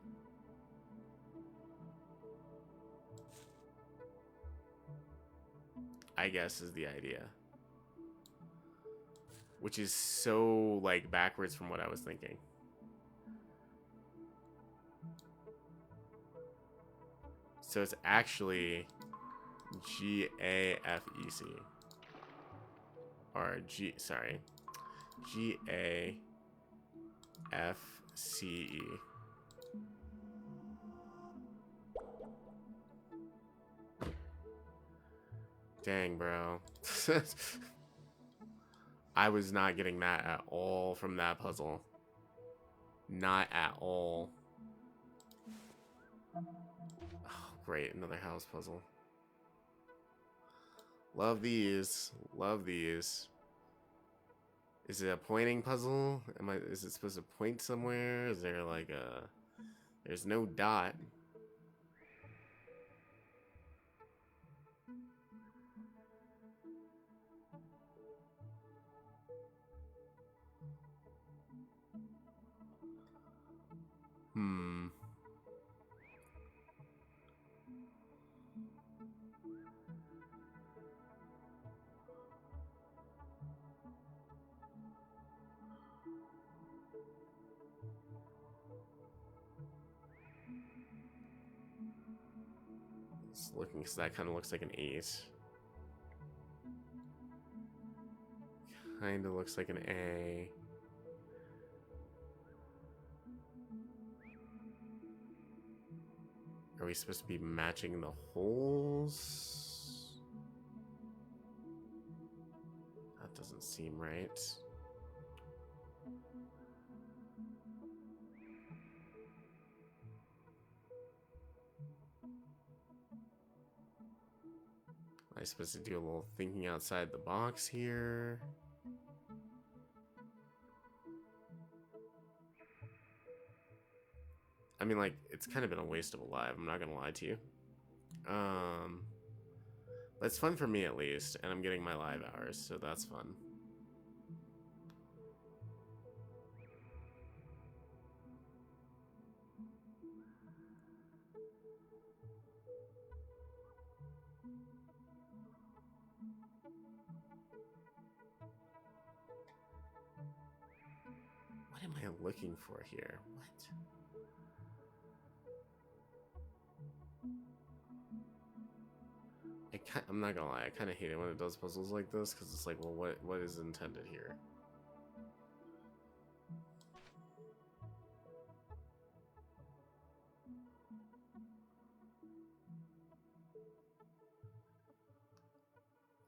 I guess is the idea. Which is so, like, backwards from what I was thinking. So it's actually G-A-F-E-C. Or G-A-F-C-E. Dang, bro. I was not getting that at all from that puzzle. Not at all. Oh, great, another house puzzle. Love these. Love these. Is it a pointing puzzle? Is it supposed to point somewhere? Is there like a... There's no dot. It's looking, because that kind of looks like an 8. Kind of looks like an A. Are we supposed to be matching the holes? That doesn't seem right. Am I supposed to do a little thinking outside the box here? I mean, like, it's kind of been a waste of a life. I'm not gonna lie to you. But it's fun for me at least, and I'm getting my live hours, so that's fun. What am I looking for here? What? I'm not gonna lie, I kind of hate it when it does puzzles like this, because it's like, well, what is intended here?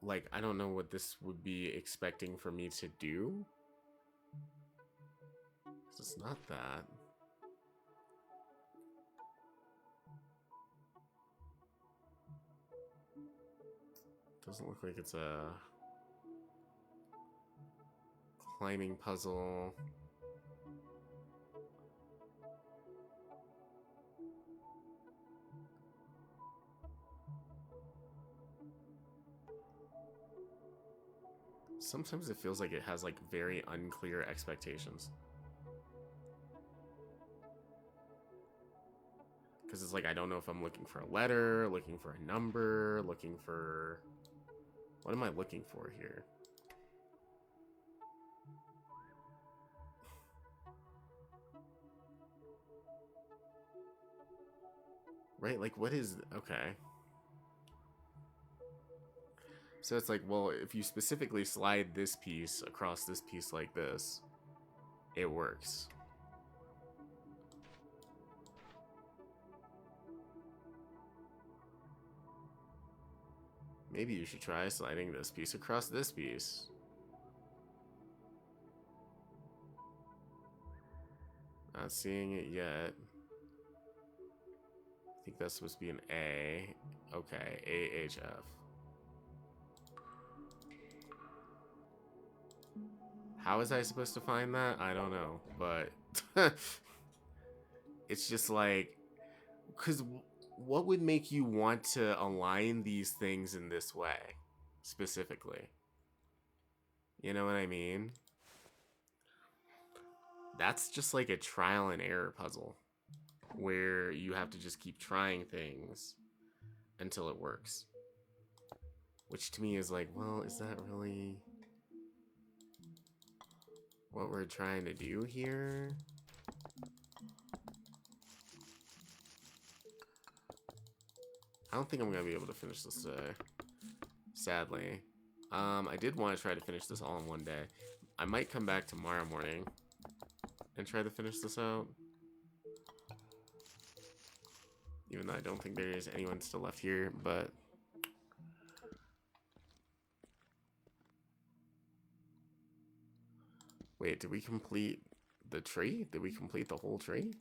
Like, I don't know what this would be expecting for me to do. 'Cause it's not that. Doesn't look like it's a climbing puzzle. Sometimes it feels like it has like very unclear expectations. Because it's like, I don't know if I'm looking for a letter, looking for a number, looking for... What am I looking for here? Right, like what is... Okay. So it's like, well, if you specifically slide this piece across this piece like this, it works. Maybe you should try sliding this piece across this piece. Not seeing it yet. I think that's supposed to be an A. Okay, AHF. How is I supposed to find that? I don't know, but it's just like, because what would make you want to align these things in this way, specifically? You know what I mean? That's just like a trial and error puzzle, where you have to just keep trying things until it works. Which to me is like, well, is that really what we're trying to do here? I don't think I'm gonna be able to finish this today, sadly. I did want to try to finish this all in one day. I might come back tomorrow morning and try to finish this out. Even though I don't think there is anyone still left here, but... Wait, did we complete the tree? Did we complete the whole tree?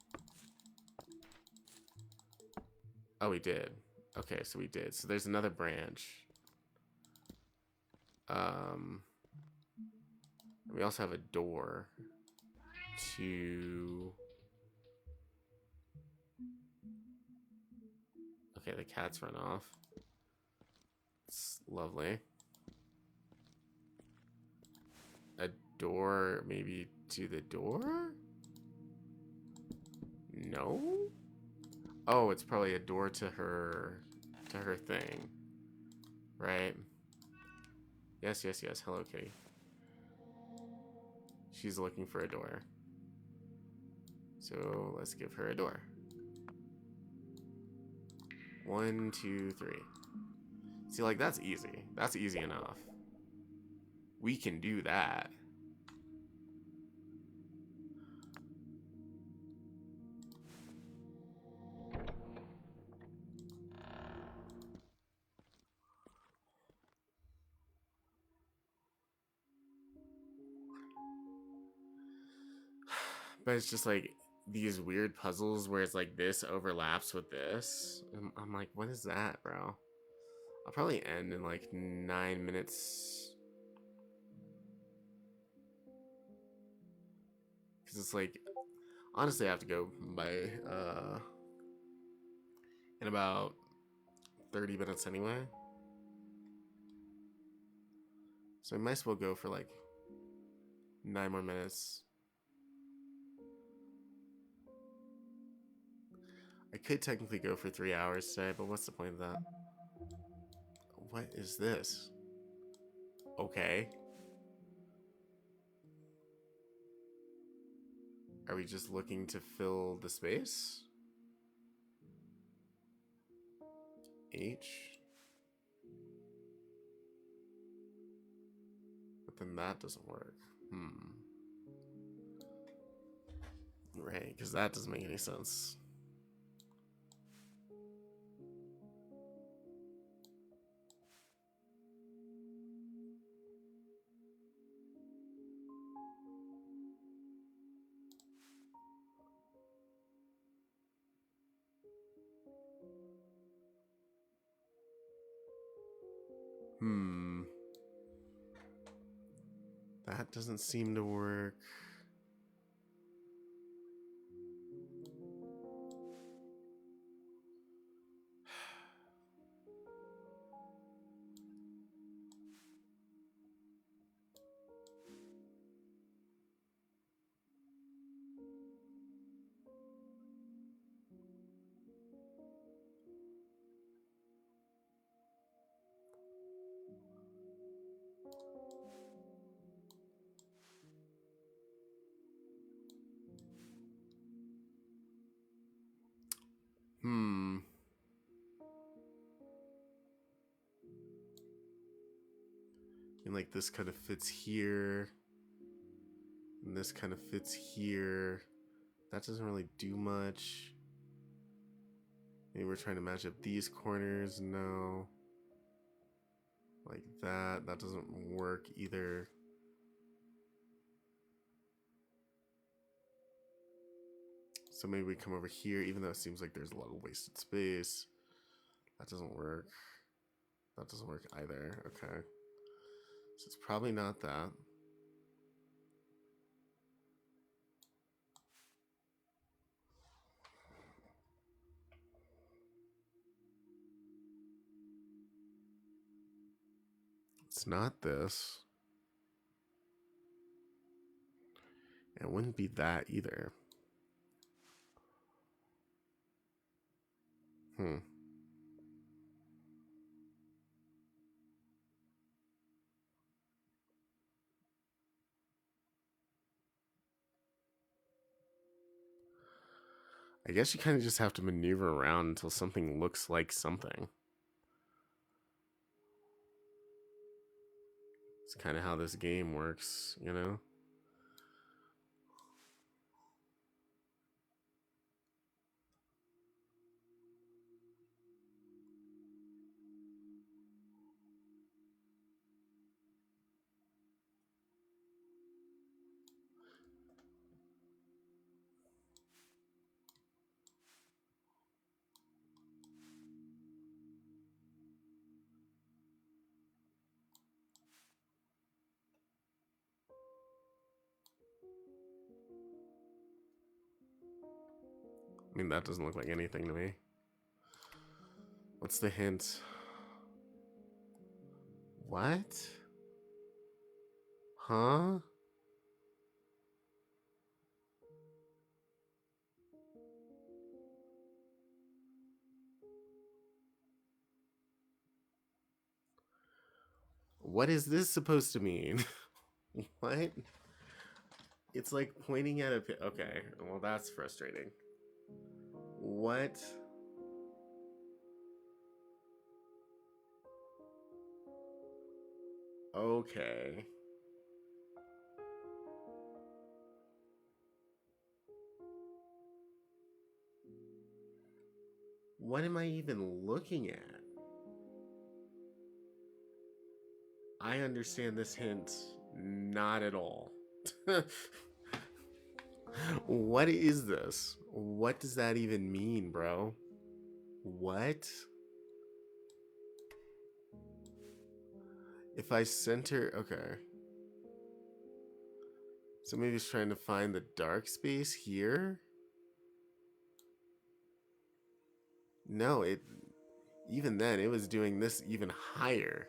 Oh, we did. Okay, so we did. So there's another branch. We also have a door to... Okay, the cat's run off. It's lovely. A door maybe to the door? No? Oh, it's probably a door to her thing. Right? Yes, yes, yes. Hello, kitty. She's looking for a door. So let's give her a door. 1, 2, 3. See, like, that's easy. That's easy enough. We can do that. But it's just like these weird puzzles where it's like this overlaps with this. I'm like, what is that, bro? I'll probably end in like 9 minutes. Because it's like, Honestly, I have to go by in about 30 minutes anyway. So I might as well go for like 9 more minutes. I could technically go for 3 hours today, but what's the point of that? What is this? Okay. Are we just looking to fill the space? H? But then that doesn't work. Right, because that doesn't make any sense. That doesn't seem to work. And like this kind of fits here. And this kind of fits here. That doesn't really do much. Maybe we're trying to match up these corners. No. Like that. That doesn't work either. So maybe we come over here, even though it seems like there's a lot of wasted space. That doesn't work. That doesn't work either. Okay. So it's probably not that. It's not this. It wouldn't be that either. I guess you kind of just have to maneuver around until something looks like something. It's kind of how this game works, you know? I mean, that doesn't look like anything to me. What's the hint? What? Huh? What is this supposed to mean? What? It's like pointing at a... Okay, well, that's frustrating. What? Okay. What am I even looking at? I understand this hint not at all. What is this? What does that even mean, bro? What? If I center... Okay. So maybe it's trying to find the dark space here? No, even then, it was doing this even higher.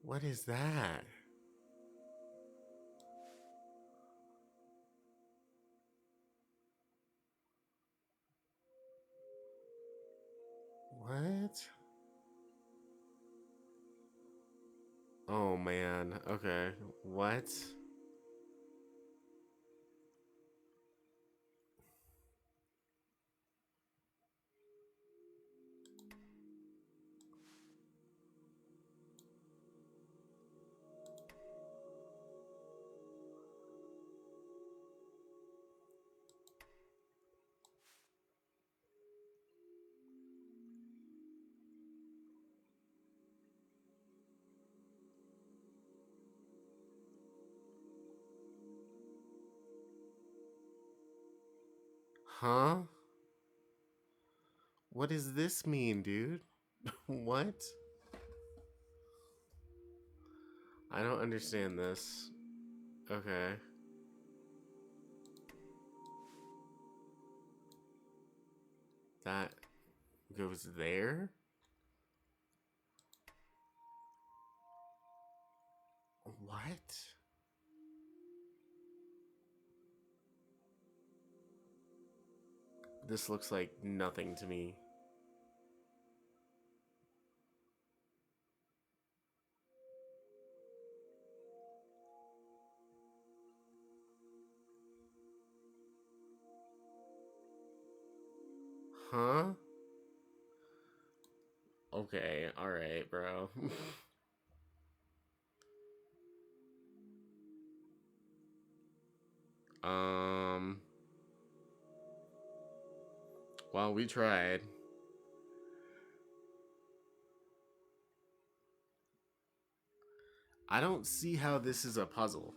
What is that? What? Oh man. Okay. What? Huh? What does this mean, dude? What? I don't understand this. Okay. That goes there? What? This looks like nothing to me. Huh? Okay, alright, bro. um... Well, we tried. I don't see how this is a puzzle.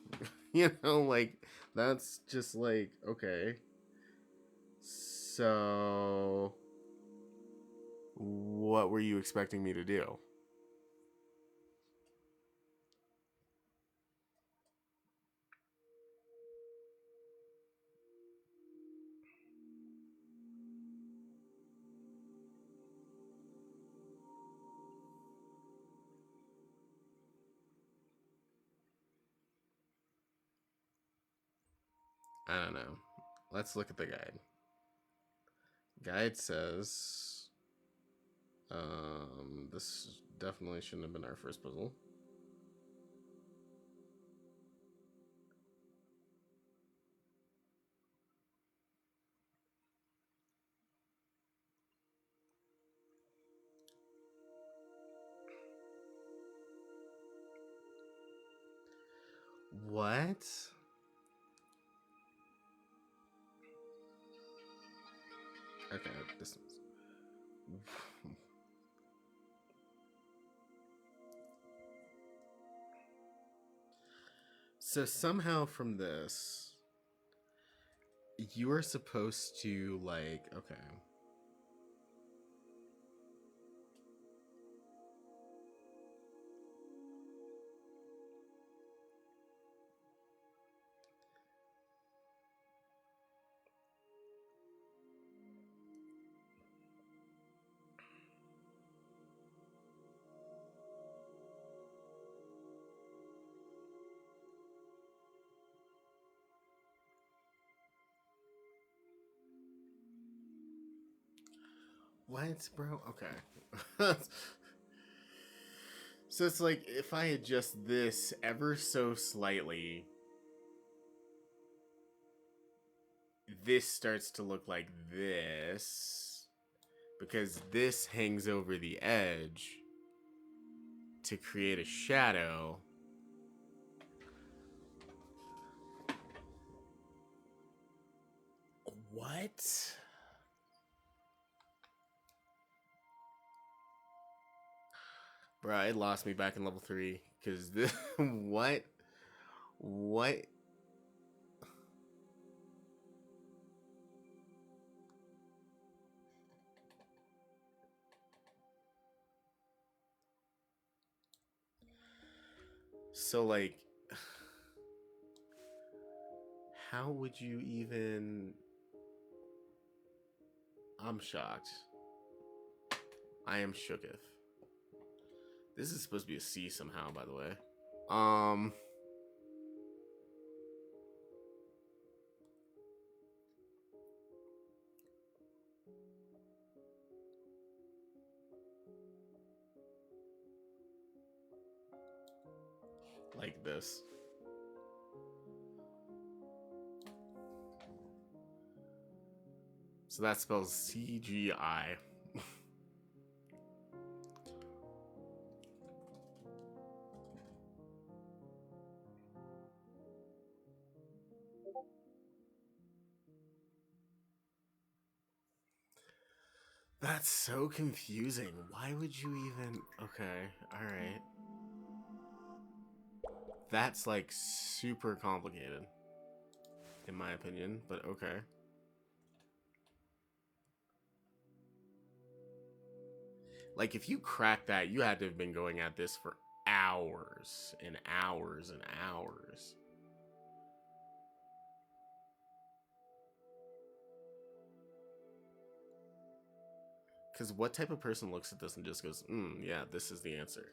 You know, like, that's just like, okay. So... What were you expecting me to do? I don't know. Let's look at the guide. Guide says... this definitely shouldn't have been our first puzzle. What? Okay, this is... So somehow from this, you are supposed to, like, okay. What, bro? Okay. So it's like, if I adjust this ever so slightly, this starts to look like this, because this hangs over the edge to create a shadow. What? Bro, it lost me back in level 3. Because this... What? What? So, like, how would you even... I'm shocked. I am shooketh. This is supposed to be a C somehow, by the way. Like this. So that spells CGI. That's so confusing. Why would you even... Okay, alright. That's like super complicated, in my opinion, but okay. Like, if you cracked that, you had to have been going at this for hours and hours and hours. Because what type of person looks at this and just goes, yeah, this is the answer.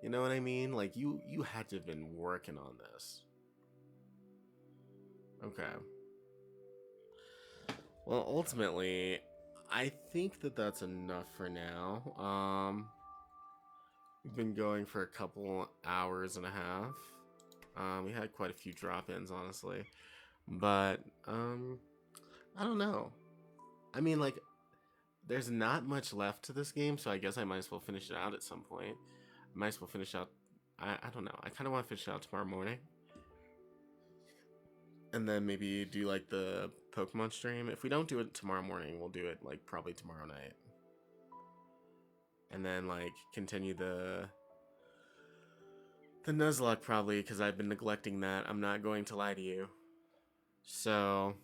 You know what I mean? Like, you had to have been working on this. Okay. Well, ultimately, I think that that's enough for now. We've been going for a couple hours and a half. We had quite a few drop-ins, honestly. But, I don't know. I mean, like, there's not much left to this game, so I guess I might as well finish it out at some point. I might as well finish out... I don't know. I kind of want to finish it out tomorrow morning. And then maybe do, like, the Pokemon stream. If we don't do it tomorrow morning, we'll do it, like, probably tomorrow night. And then, like, continue the Nuzlocke, probably, because I've been neglecting that. I'm not going to lie to you. So,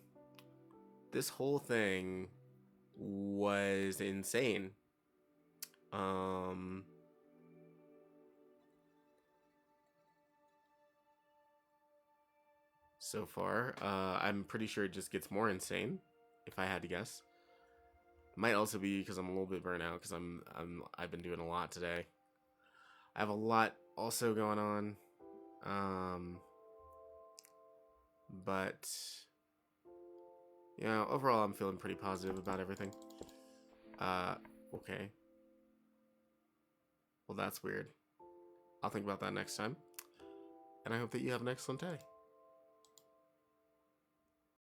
this whole thing was insane. So far, I'm pretty sure it just gets more insane, if I had to guess. Might also be because I'm a little bit burnt out because I've been doing a lot today. I have a lot also going on. But you know, overall I'm feeling pretty positive about everything. Okay. Well, that's weird. I'll think about that next time. And I hope that you have an excellent day.